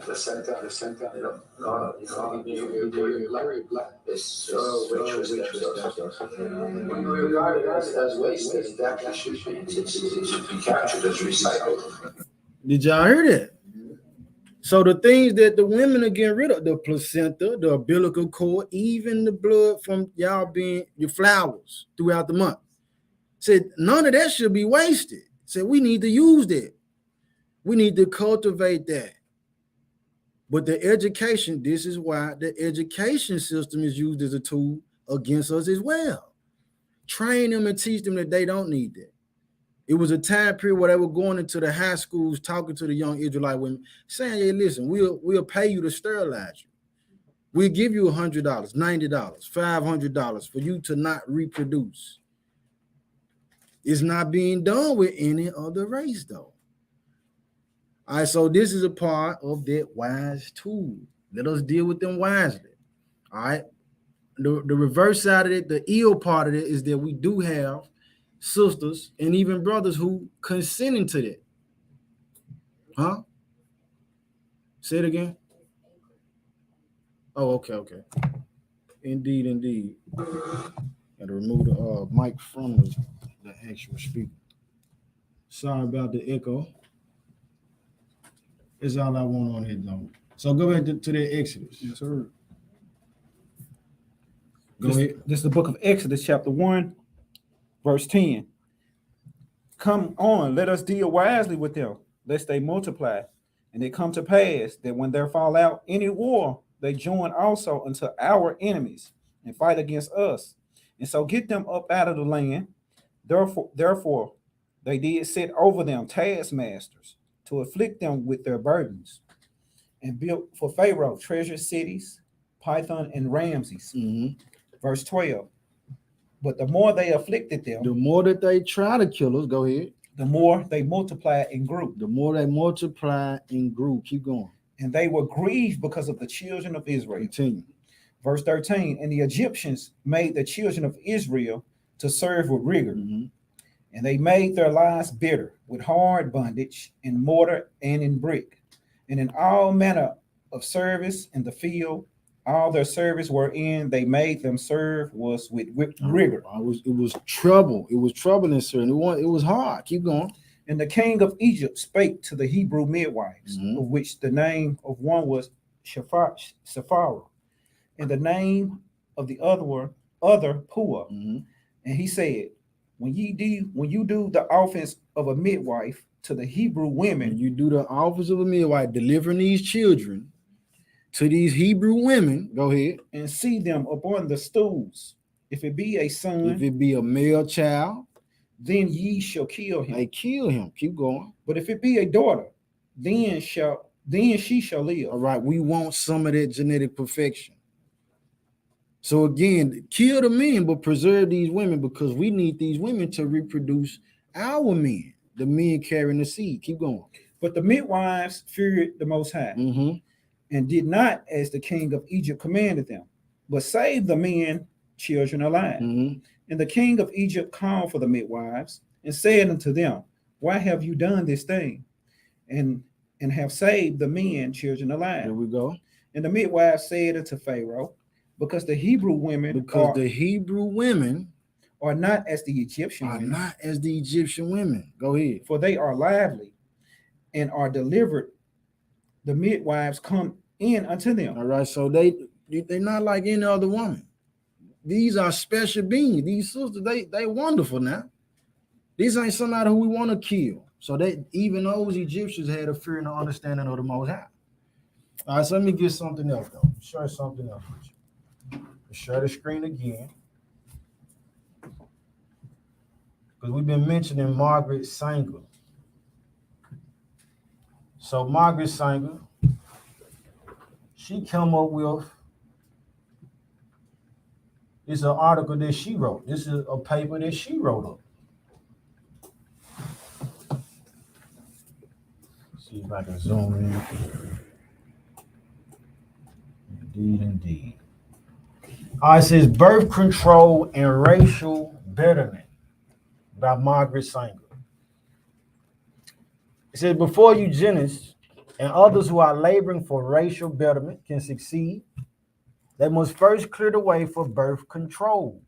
The center, you're very black. It's so rich with stuff. When you regard it as waste, it actually should be captured as recycled. Did y'all hear that? So the things that the women are getting rid of, the placenta, the umbilical cord, even the blood from y'all being your flowers throughout the month. Said none of that should be wasted. Said we need to use that. We need to cultivate that. But the education, this is why the education system is used as a tool against us as well. Train them and teach them that they don't need that. It was a time period where they were going into the high schools, talking to the young Israelite women, saying, "Hey, listen, we'll pay you to sterilize you. We'll give you $100, $90, $500 for you to not reproduce." It's not being done with any other race, though. All right, so this is a part of that wise tool. Let us deal with them wisely. All right. The reverse side of it, the ill part of it, is that we do have sisters and even brothers who consenting to that. Huh? Say it again. Oh, okay. Indeed. Gotta remove the mic from the actual speaker. Sorry about the echo. That's all I want on it, though. So go back to the Exodus. Yes, sir. Go ahead. This is the book of Exodus, chapter 1, verse 10. Come on, let us deal wisely with them, lest they multiply. And it come to pass that when there fall out any war, they join also unto our enemies and fight against us. And so get them up out of the land. Therefore, they did set over them taskmasters to afflict them with their burdens, and built for Pharaoh treasure cities, Python and Ramses. Verse 12. But the more they afflicted them, the more that they try to kill us, go ahead. The more they multiplied and grew. The more they multiply and grew. Keep going. And they were grieved because of the children of Israel. Continue. Verse 13. And the Egyptians made the children of Israel to serve with rigor. And they made their lives bitter with hard bondage in mortar and in brick, and in all manner of service in the field. All their service wherein they made them serve was with rigor. It was trouble. It was troubling, sir. And it was hard. Keep going. And the king of Egypt spake to the Hebrew midwives, of which the name of one was Shapharah, and the name of the other Pua. And he said, when you do the office of a midwife to the Hebrew women, you do the office of a midwife, delivering these children to these Hebrew women, go ahead, and see them upon the stools. If it be a son, if it be a male child, then ye shall kill him. They kill him. Keep going. But if it be a daughter, then she shall live. All right, we want some of that genetic perfection. So again, kill the men, but preserve these women, because we need these women to reproduce our men, the men carrying the seed. Keep going. But the midwives feared the Most High, and did not as the king of Egypt commanded them, but saved the men children alive. And the king of Egypt called for the midwives and said unto them, why have you done this thing, and have saved the men children alive? There we go. And the midwives said unto Pharaoh, because the Hebrew women are not as the Egyptian women. Go ahead. For they are lively and are delivered. The midwives come in unto them. All right, so they're not like any other woman. These are special beings. These sisters, they wonderful now. These ain't somebody who we want to kill. So even those Egyptians had a fear and an understanding of the Most High. All right, so let me get something else though. Share something else with you. Share the screen again, because we've been mentioning Margaret Sanger. So Margaret Sanger, she come up with, this is an article that she wrote. This is a paper that she wrote up. Let's see if I can zoom in. Indeed. It says Birth Control and Racial Betterment by Margaret Sanger. It says, before eugenics and others who are laboring for racial betterment can succeed, they must first clear the way for birth control.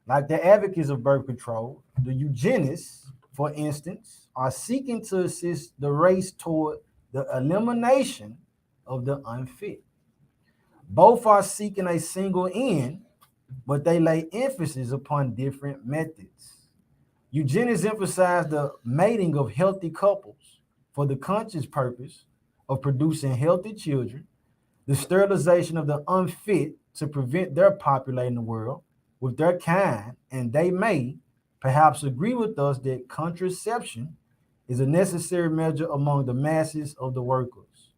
Like the advocates of birth control, the eugenists, for instance, are seeking to assist the race toward the elimination of the unfit. Both are seeking a single end, but they lay emphasis upon different methods. Eugenics emphasized the mating of healthy couples for the conscious purpose of producing healthy children, the sterilization of the unfit to prevent their populating the world with their kind, and they may perhaps agree with us that contraception is a necessary measure among the masses of the workers.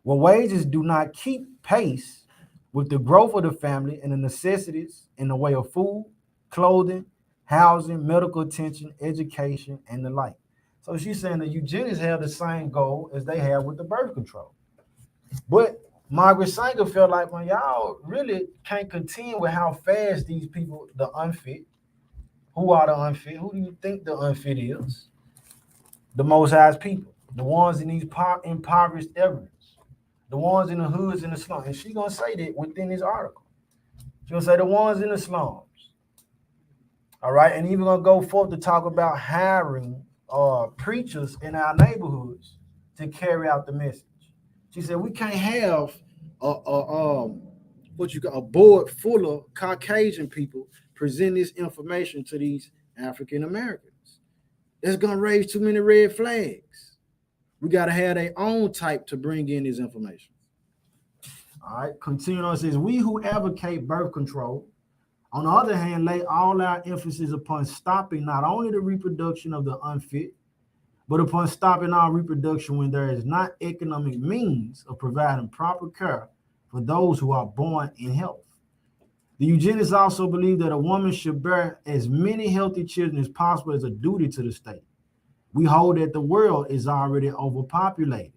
Where wages do not keep pace with the growth of the family and the necessities in the way of food, clothing, housing, medical attention, education, and the like. So she's saying that eugenics have the same goal as they have with the birth control. But Margaret Sanger felt like, well, y'all really can't contend with how fast these people, the unfit, who are the unfit? Who do you think the unfit is? The Most High's people, the ones in these impoverished areas, the ones in the hoods and the slums. And she's going to say that within this article. She's going to say the ones in the slums. All right. And even going to go forth to talk about hiring preachers in our neighborhoods to carry out the message. She said we can't have a board full of Caucasian people present this information to these African Americans. It's gonna raise too many red flags. We gotta have their own type to bring in this information. All right, continuing on, it says we who advocate birth control, on the other hand, lay all our emphasis upon stopping not only the reproduction of the unfit, but upon stopping all reproduction when there is not economic means of providing proper care for those who are born in health. The eugenics also believe that a woman should bear as many healthy children as possible as a duty to the state. We hold that the world is already overpopulated.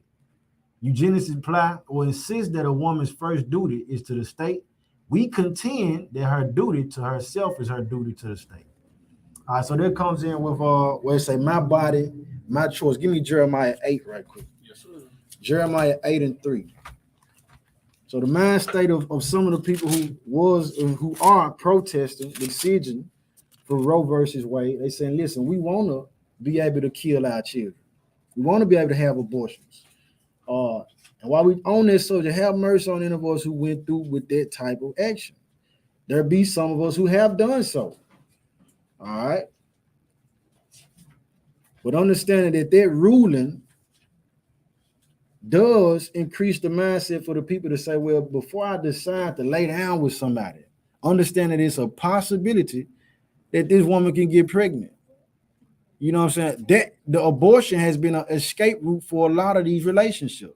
Eugenics imply or insist that a woman's first duty is to the state. We contend that her duty to herself is her duty to the state. All right, so that comes in with where it say, my body, my choice. Give me Jeremiah 8 right quick. Yes, sir. Jeremiah 8:3. So the mind state of some of the people who are protesting the decision for Roe versus Wade, they saying, listen, we want to be able to kill our children. We want to be able to have abortions. And while we on this subject, have mercy on any of us who went through with that type of action. There be some of us who have done so. All right. But understanding that ruling does increase the mindset for the people to say, well, before I decide to lay down with somebody, understanding it's a possibility that this woman can get pregnant. You know what I'm saying? That the abortion has been an escape route for a lot of these relationships.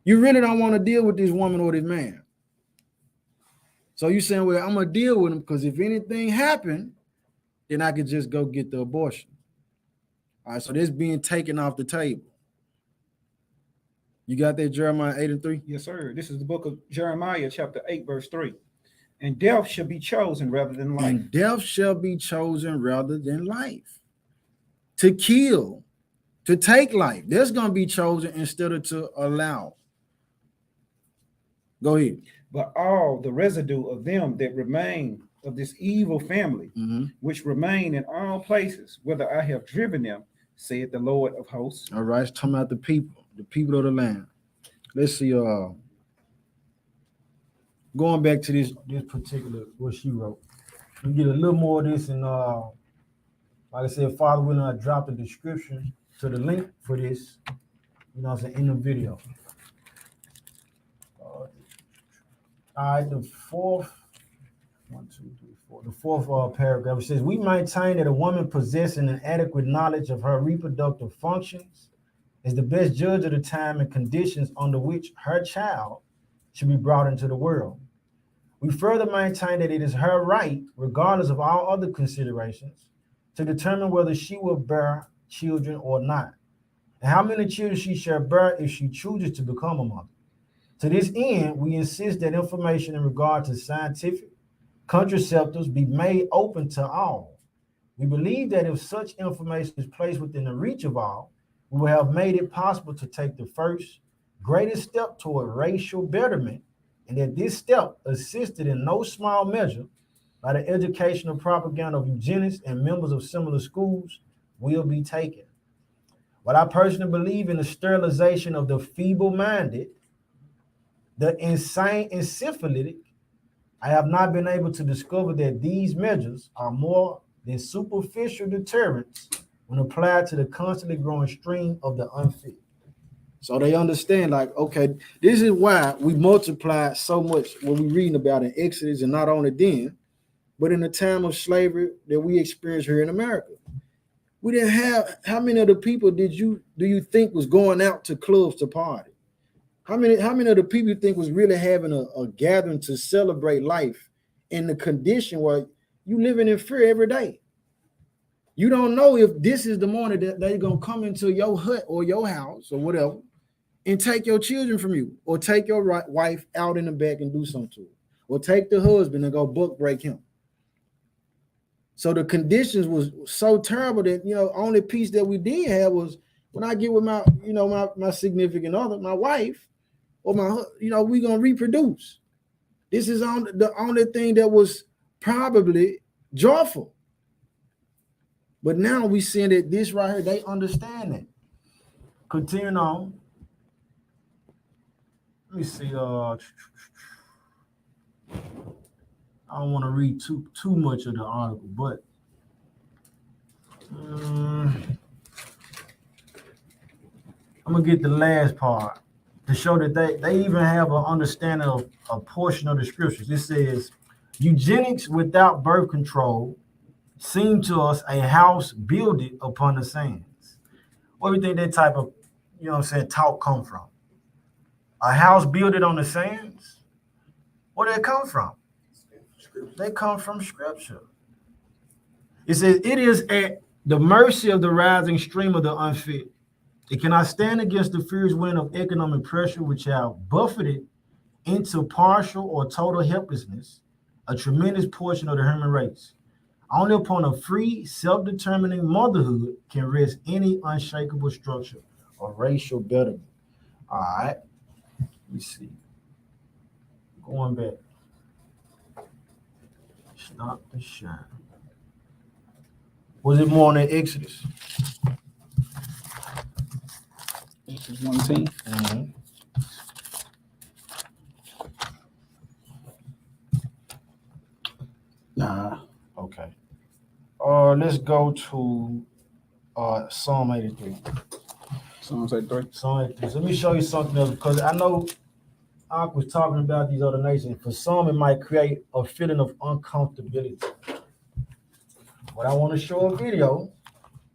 You really don't want to deal with this woman or this man. So you're saying, well, I'm going to deal with him because if anything happened, then I could just go get the abortion. All right, so this being taken off the table. You got that, Jeremiah 8:3? Yes, sir. This is the book of Jeremiah, chapter 8, verse 3. And death shall be chosen rather than life. And death shall be chosen rather than life. To kill, to take life. That's going to be chosen instead of to allow. Go ahead. But all the residue of them that remain of this evil family, which remain in all places, whether I have driven them, saith the Lord of hosts. All right, it's talking about the people of the land. Let's see. Going back to this particular what she wrote. We get a little more of this, and like I said, Father willing, I dropped the description to the link for this. You know what I'm saying, in the video. All right, the fourth paragraph, it says, we maintain that a woman possessing an adequate knowledge of her reproductive functions is the best judge of the time and conditions under which her child should be brought into the world. We further maintain that it is her right, regardless of all other considerations, to determine whether she will bear children or not, and how many children she shall bear if she chooses to become a mother. To this end, we insist that information in regard to scientific contraceptives be made open to all. We believe that if such information is placed within the reach of all, we will have made it possible to take the first greatest step toward racial betterment, and that this step, assisted in no small measure by the educational propaganda of eugenics and members of similar schools, will be taken. But I personally believe in the sterilization of the feeble-minded, the insane and syphilitic. I have not been able to discover that these measures are more than superficial deterrents when applied to the constantly growing stream of the unfit. So they understand, like, okay, this is why we multiply so much when we reading about in Exodus, and not only then, but in the time of slavery that we experience here in America. We didn't have, how many of the people do you think was going out to clubs to party? How many of the people you think was really having a gathering to celebrate life in the condition where you living in fear every day? You don't know if this is the morning that they're gonna come into your hut or your house or whatever and take your children from you, or take your wife out in the back and do something to her, or take the husband and go book break him. So the conditions was so terrible that, only peace that we did have was when I get with my, my significant other, my wife, or my, we gonna reproduce. This is the only thing that was probably joyful. But now we seeing that this right here, they understand it. Continuing on. Let me see. I don't want to read too much of the article, but I'm gonna get the last part to show that they even have an understanding of a portion of the scriptures. It says, eugenics without birth control seem to us a house builded upon the sands. Where do you think that type of, talk come from? A house built on the sands? Where did it come from? They come from scripture. It says, it is at the mercy of the rising stream of the unfit. It cannot stand against the fierce wind of economic pressure, which have buffeted into partial or total helplessness a tremendous portion of the human race. Only upon a free, self-determining motherhood can rest any unshakable structure of racial betterment. All right. Let me see. Going back. Stop the shine. Was it more in Exodus? Exodus 1:10. Mm-hmm. Nah. Okay. Let's go to Psalm 83. Psalms 83. Psalm 83. So let me show you something else, because I know I was talking about these other nations. For some, it might create a feeling of uncomfortability. But I want to show a video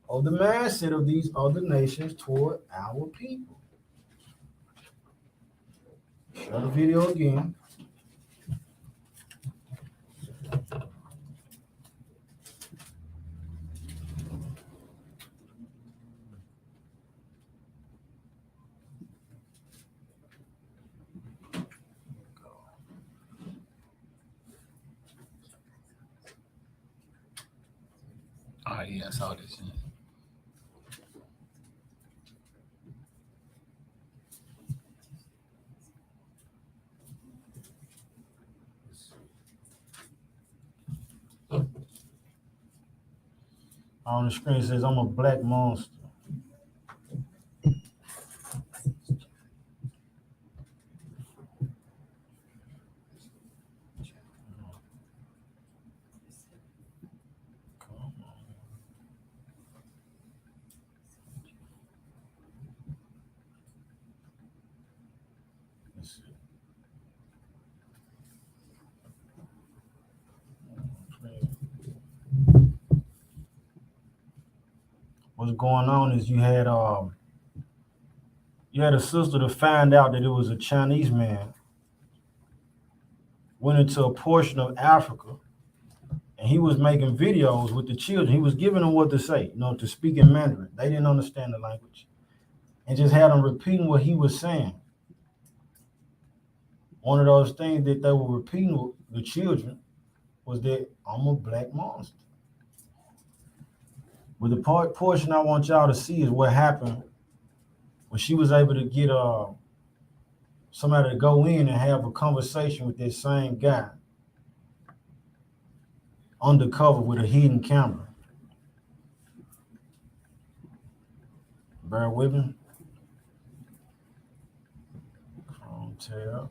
of the mindset of these other nations toward our people. Show the video again. Oh yeah, I saw this. On the screen it says, I'm a black monster. What's going on is you had a sister to find out that it was a Chinese man, went into a portion of Africa, and he was making videos with the children. He was giving them what to say, to speak in Mandarin. They didn't understand the language, and just had them repeating what he was saying. One of those things that they were repeating with the children was that I'm a black monster. But the portion I want y'all to see is what happened when she was able to get somebody to go in and have a conversation with this same guy undercover with a hidden camera. Bear with me. Chrome tab.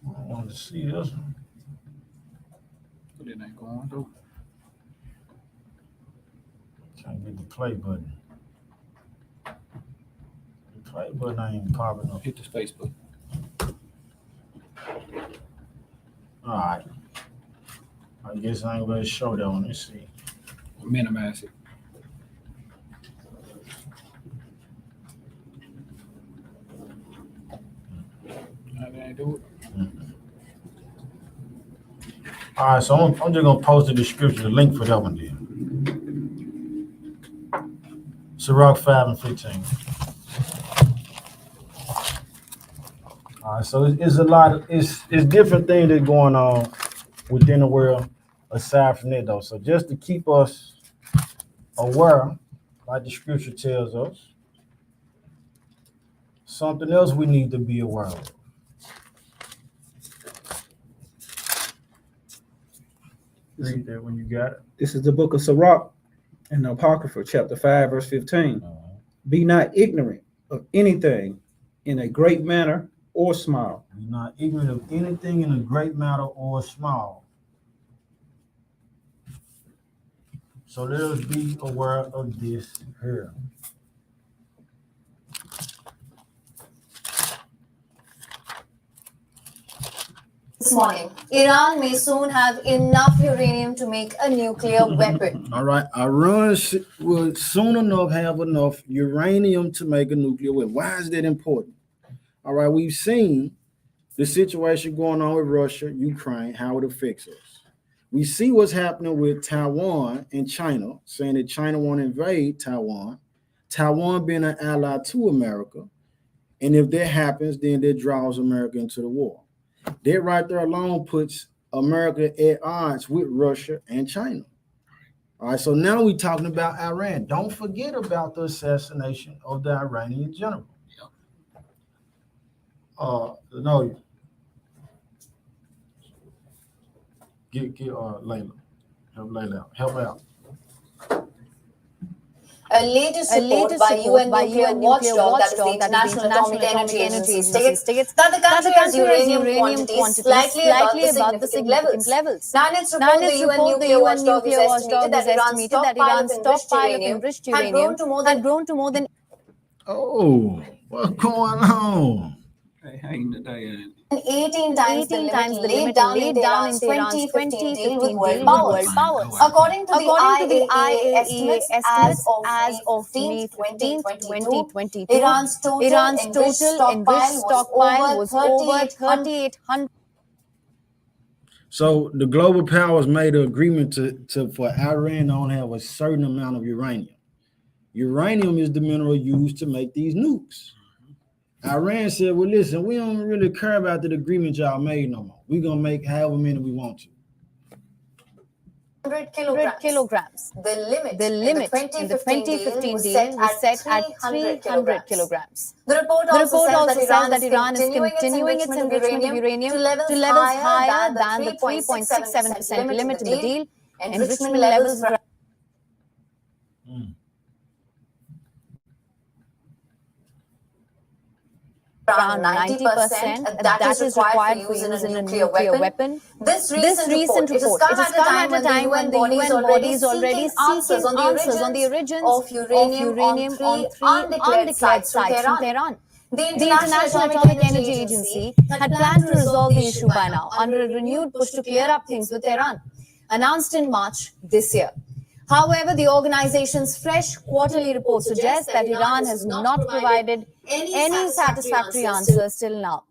I wanted to see this one. But it ain't going through. Can't get the play button. The play button ain't popping up. Hit the Facebook. All right. I guess I ain't gonna show that one. Let's see. Minimize it. How did I do it? All right, so I'm just gonna post the description, the link for that one then. Sirach 5 and 15. All right, so it's a lot of it's different things that going on within the world aside from that though. So just to keep us aware, like the scripture tells us, something else we need to be aware of. Read that when you got it. This is the book of Sirach in the Apocrypha, chapter 5, verse 15. Be not ignorant of anything in a great manner or small. Be not ignorant of anything in a great matter or small. So let us be aware of this here. This morning, Iran may soon have enough uranium to make a nuclear weapon. All right, Iran will soon enough have enough uranium to make a nuclear weapon. Why is that important? All right, we've seen the situation going on with Russia, Ukraine, how it affects us. We see what's happening with Taiwan and China, saying that China won't invade Taiwan, Taiwan being an ally to America. And if that happens, then that draws America into the war. That right there alone puts America at odds with Russia and China. All right, so now we're talking about Iran. Don't forget about the assassination of the Iranian general. No. Get Layla. Help Layla out. Help out. A latest report by UN nuclear watchdog, that is the International Atomic Energy Agency, states that the country has uranium quantities slightly above the significant levels. Now, in its report, the UN nuclear watchdog has estimated that Iran's stockpile of enriched uranium had grown to more than Oh, what's going on? Hey, hang today. 18 times the limit laid down in Tehran's 2015 deal with world powers. According to the IAEA estimates, as of May 15, 2022, Iran's total enriched stockpile was over 3,800. So the global powers made an agreement to for Iran to only have a certain amount of uranium. Uranium is the mineral used to make these nukes. Iran said, well, listen, we don't really care about the agreement y'all made no more. We're going to make however many we want to. 100 kilograms. The limit in the 2015 deal was set at 300 kilograms. The report also says that Iran is continuing its enrichment of uranium to levels higher than the 3.67% limit in the deal. Enrichment levels around 90%, that is required for use in a nuclear weapon. This recent report, it has come at a time when the UN body is already seeking answers on the origins of uranium on three undeclared sites from Tehran. The International Atomic Energy Agency had planned to resolve the issue by now under a renewed push to clear up things with Tehran, announced in March this year. However, the organization's fresh quarterly report suggests that Iran has not provided any satisfactory answers till now.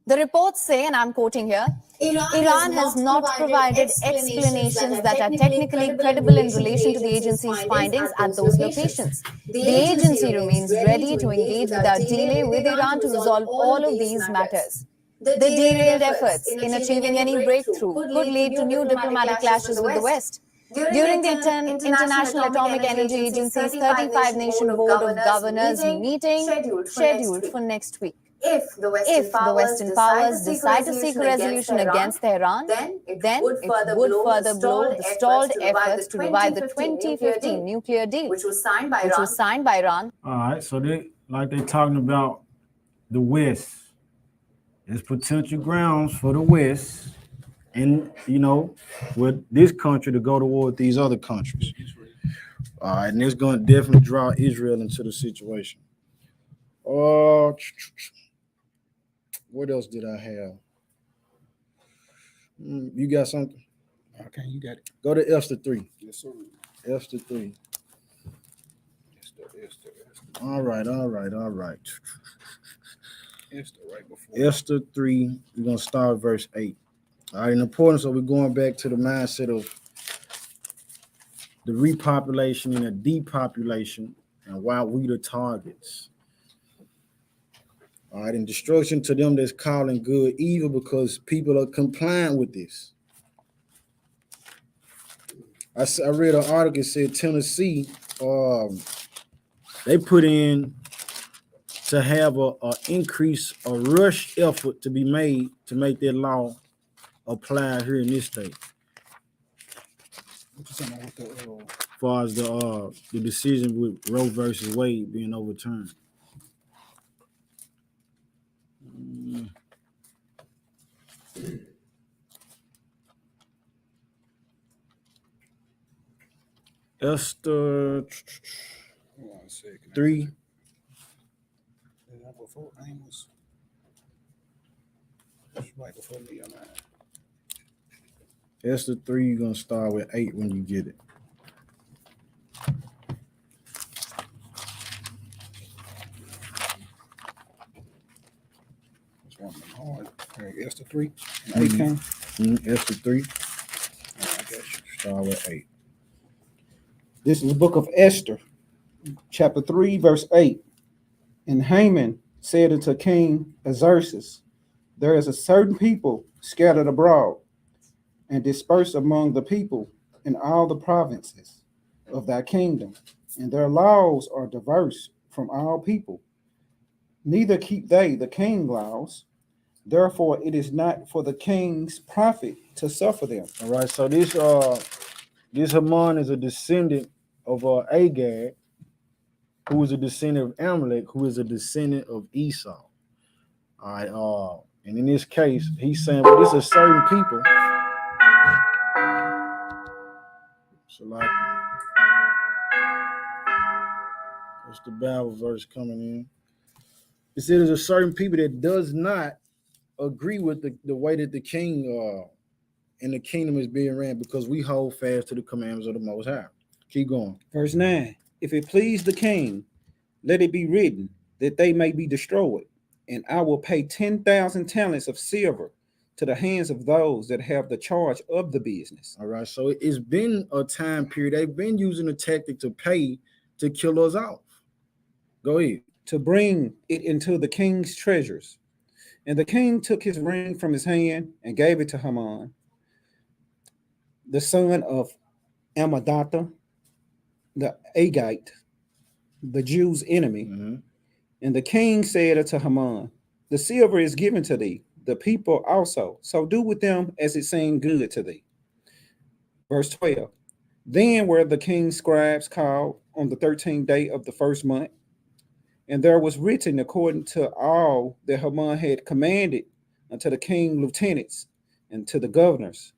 The reports say, and I'm quoting here, Iran has not provided explanations that are technically credible in relation to the agency's findings at those locations. The agency remains ready to engage without delay with Iran to resolve all of these matters. The derailed efforts in achieving any breakthrough could lead to new diplomatic clashes with the West. During the International Atomic Energy Agency's 35-nation Board of Governors meeting scheduled for next week. If the Western powers decide to seek a resolution against Tehran, then it would further blow the stalled efforts to revive the 2015 nuclear deal, which was signed by Iran. All right, so they're talking about the West. There's potential grounds for the West, and with this country to go toward these other countries. All right, and it's going to definitely draw Israel into the situation. What else did I have? You got something? Okay, you got it. Go to Esther 3. Yes, sir. Esther 3. Esther. All right. Esther right before. Esther 3, we're going to start verse 8. All right, in importance, so we're going back to the mindset of the repopulation and the depopulation and why we the targets. All right, and destruction to them that's calling good evil because people are compliant with this. I read an article that said Tennessee, they put in to have a rush effort to be made to make that law apply here in this state. As far as the decision with Roe versus Wade being overturned. Esther 3. Right before me on that. Esther 3, you're going to start with 8 when you get it. Esther 3 and 8 came. Esther 3. I got you. Start with 8. This is the book of Esther, chapter 3, verse 8. And Haman said unto King Xerxes, there is a certain people scattered abroad and dispersed among the people in all the provinces of thy kingdom, and their laws are diverse from all people. Neither keep they the king's laws. Therefore, it is not for the king's profit to suffer them. All right, so this Haman is a descendant of Agag, who is a descendant of Amalek, who is a descendant of Esau. All right, and in this case, he's saying, well, this is certain people. So like, what's the Bible verse coming in? It says there's a certain people that does not agree with the way that the king and the kingdom is being ran, because we hold fast to the commandments of the Most High. Keep going. Verse 9, if it please the king, let it be written that they may be destroyed, and I will pay 10,000 talents of silver to the hands of those that have the charge of the business. All right, so it's been a time period. They've been using a tactic to pay to kill us off. Go ahead. To bring it into the king's treasures. And the king took his ring from his hand and gave it to Haman, the son of Ammedatha, the Agite, the Jews' enemy. Mm-hmm. And the king said unto Haman, the silver is given to thee, the people also, so do with them as it seemed good to thee. Verse 12, then were the king's scribes called on the 13th day of the first month, and there was written according to all that Haman had commanded unto the king's lieutenants and to the governors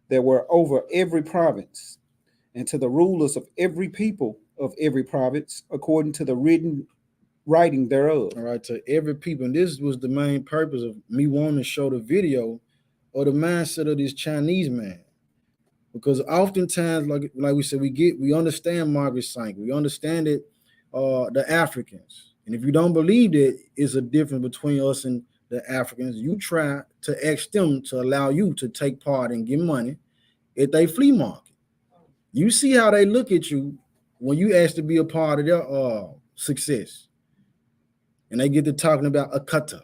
that were over every province, and to the rulers of every people of every province, according to the writing thereof. All right, to every people. And this was the main purpose of me wanting to show the video or the mindset of this Chinese man. Because oftentimes, like we said, we understand Margaret Sanger, we understand it, the Africans. And if you don't believe that it's a difference between us and the Africans, you try to ask them to allow you to take part and get money at their flea market. You see how they look at you when you ask to be a part of their success. And they get to talking about a cutter,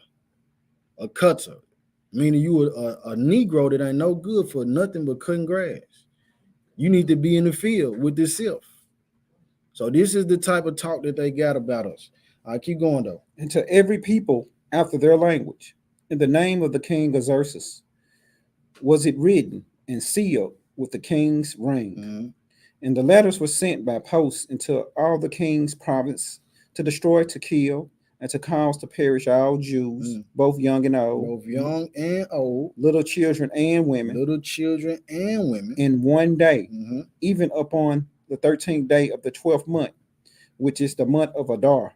meaning you a Negro that ain't no good for nothing but cutting grass. You need to be in the field with this self. So this is the type of talk that they got about us. I keep going though. And to every people after their language, in the name of the king Xerxes, was it written and sealed with the king's ring. Mhm. And the letters were sent by post into all the king's province to destroy, to kill, and to cause to perish all Jews, both young and old, Both young and old, little children and women, in one day, Mhm. even upon the 13th day of the 12th month, which is the month of Adar,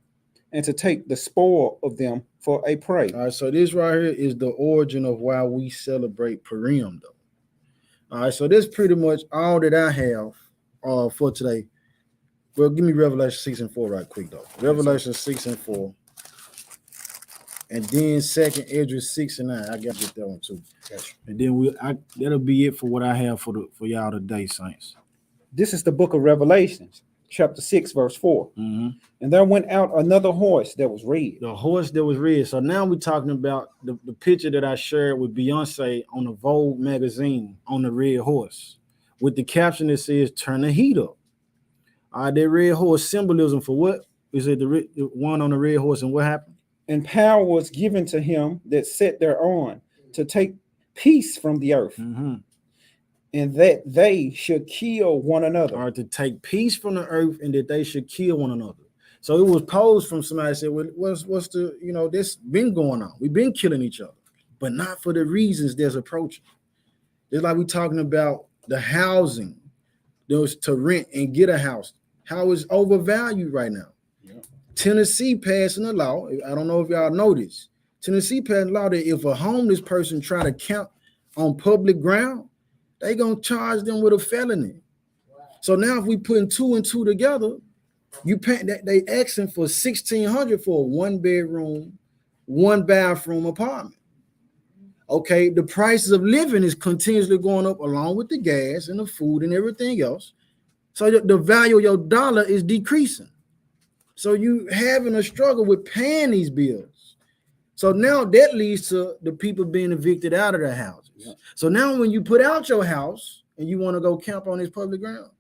and to take the spoil of them for a prey. All right, so this right here is the origin of why we celebrate Purim, though. All right, so this pretty much all that I have for today. Well, give me Revelation 6 and 4 right quick, though. Revelation 6 and 4. And then 2nd Esdras 6 and 9. I got to get that one too. Gotcha. And then that'll be it for what I have for y'all today, Saints. This is the book of Revelations, chapter 6, verse 4. Mm-hmm. And there went out another horse that was red. The horse that was red. So now we're talking about the picture that I shared with Beyonce on the Vogue magazine on the red horse with the caption that says, "Turn the heat up." All right, that red horse symbolism for what? Is it the one on the red horse and what happened? And power was given to him that sat thereon to take peace from the earth, and that they should kill one another. Or to take peace from the earth and that they should kill one another. So it was posed from somebody that said, well, what's the, this been going on. We've been killing each other, but not for the reasons that's approaching. It's like we're talking about the housing. There's to rent and get a house. How it's overvalued right now. Tennessee passing a law. I don't know if y'all know this. Tennessee passed a law that if a homeless person try to camp on public ground, they gonna charge them with a felony. So now if we putting 2 and 2 together, you pay that they asking for $1,600 for a 1-bedroom, 1-bathroom apartment. Okay, the prices of living is continuously going up along with the gas and the food and everything else. So the value of your dollar is decreasing. So you having a struggle with paying these bills. So now that leads to the people being evicted out of their houses. Yeah. So now when you put out your house and you want to go camp on this public ground,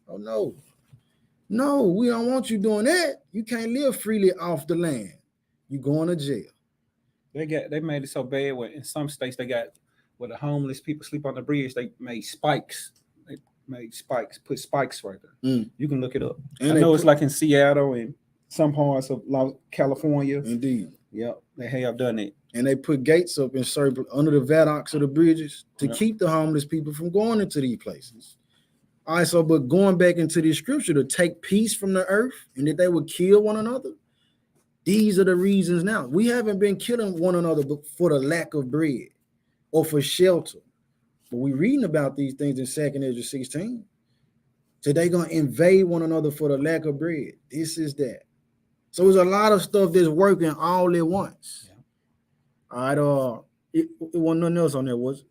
oh no, we don't want you doing that. You can't live freely off the land. You going to jail. They made it so bad where in some states they got where the homeless people sleep on the bridge. They made spikes. Put spikes right there. You can look it up. And I know it's like in Seattle and some parts of California. Indeed. Yep, they have done it. And they put gates up in certain under the viaducts of the bridges to keep the homeless people from going into these places. All right, so but going back into the scripture to take peace from the earth and that they would kill one another. These are the reasons now. We haven't been killing one another for the lack of bread or for shelter. But we're reading about these things in 2nd Esdras 16. So they're going to invade one another for the lack of bread. This is that. So there's a lot of stuff that's working all at once. Yeah. All right. It wasn't nothing else on there, was it?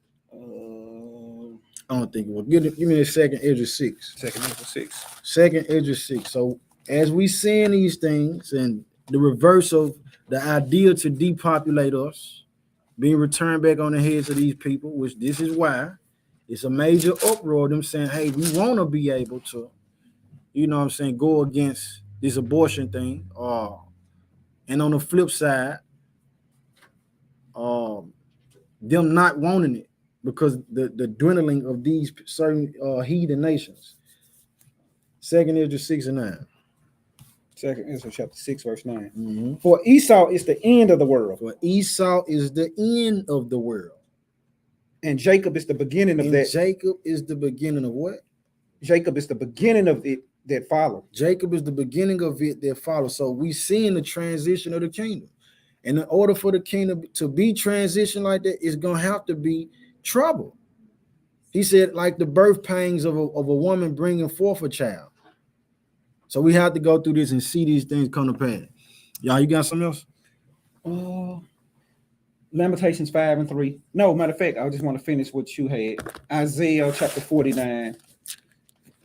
I don't think it was. Give me the 2nd Esdras 6. 2nd Esdras 6. 2nd Esdras 6. So as we seeing these things and the reverse of the idea to depopulate us, being returned back on the heads of these people, which this is why it's a major uproar, them saying, hey, we want to be able to, go against this abortion thing. And on the flip side, them not wanting it because the dwindling of these certain heathen nations. 2nd Esdras 6 and 9. 2nd Esdras chapter 6, verse 9. For Esau is the end of the world. For Esau is the end of the world. And Jacob is the beginning of that. Jacob is the beginning of what? Jacob is the beginning of it that follow. Jacob is the beginning of it that follows. So we seeing the transition of the kingdom. And in order for the kingdom to be transitioned like that, it's going to have to be trouble. He said, like the birth pangs of a woman bringing forth a child. So we have to go through this and see these things come to pass. Y'all, you got something else? Lamentations 5 and 3. No, matter of fact, I just want to finish what you had. Isaiah chapter 49,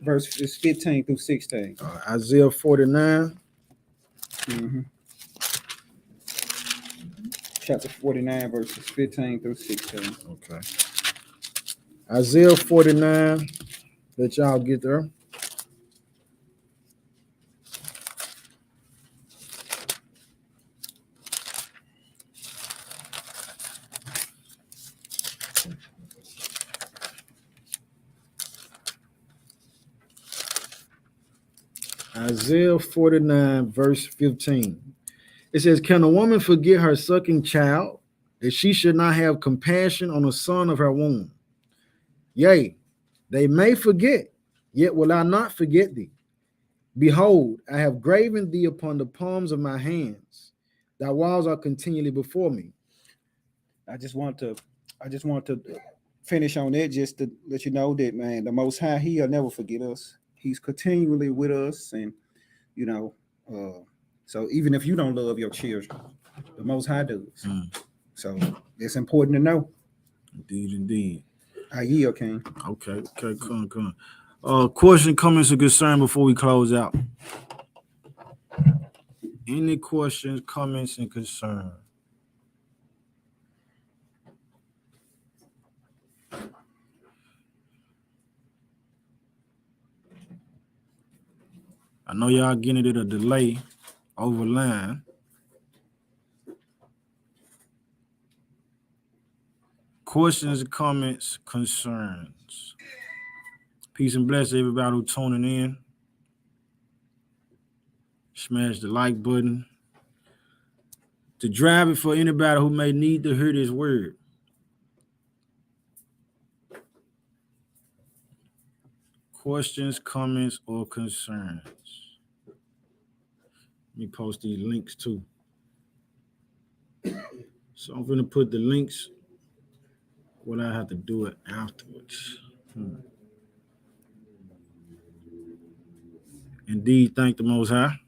verses 15 through 16. Isaiah 49. Chapter 49, verses 15 through 16. Okay. Isaiah 49, Let y'all get there. Isaiah 49, verse 15. It says, can a woman forget her sucking child, that she should not have compassion on the son of her womb? Yea, they may forget, yet will I not forget thee. Behold, I have graven thee upon the palms of my hands. Thy walls are continually before me. I just want to finish on that just to let you know that, man, the Most High, He'll never forget us. He's continually with us, and you know, so even if you don't love your children, the Most High does. So it's important to know. Indeed. I yield, King. Okay, come on. Question, comments, or concern before we close out? Any questions, comments, and concern? I know y'all getting it at a delay over line. Questions, comments, concerns. Peace and bless everybody who's tuning in. Smash the like button to drive it for anybody who may need to hear this word. Questions, comments, or concerns. Let me post these links too. So I'm going to put the links when I have to do it afterwards. Indeed, thank the Most High.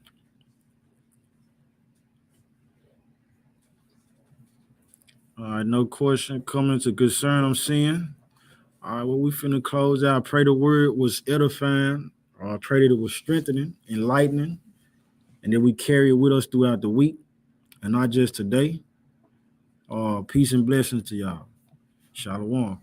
All right, no question, comments, or concern I'm seeing. All right, well, we finna close out. Pray the word was edifying. I pray that it was strengthening, enlightening, and that we carry it with us throughout the week and not just today. Peace and blessings to y'all. Shalom.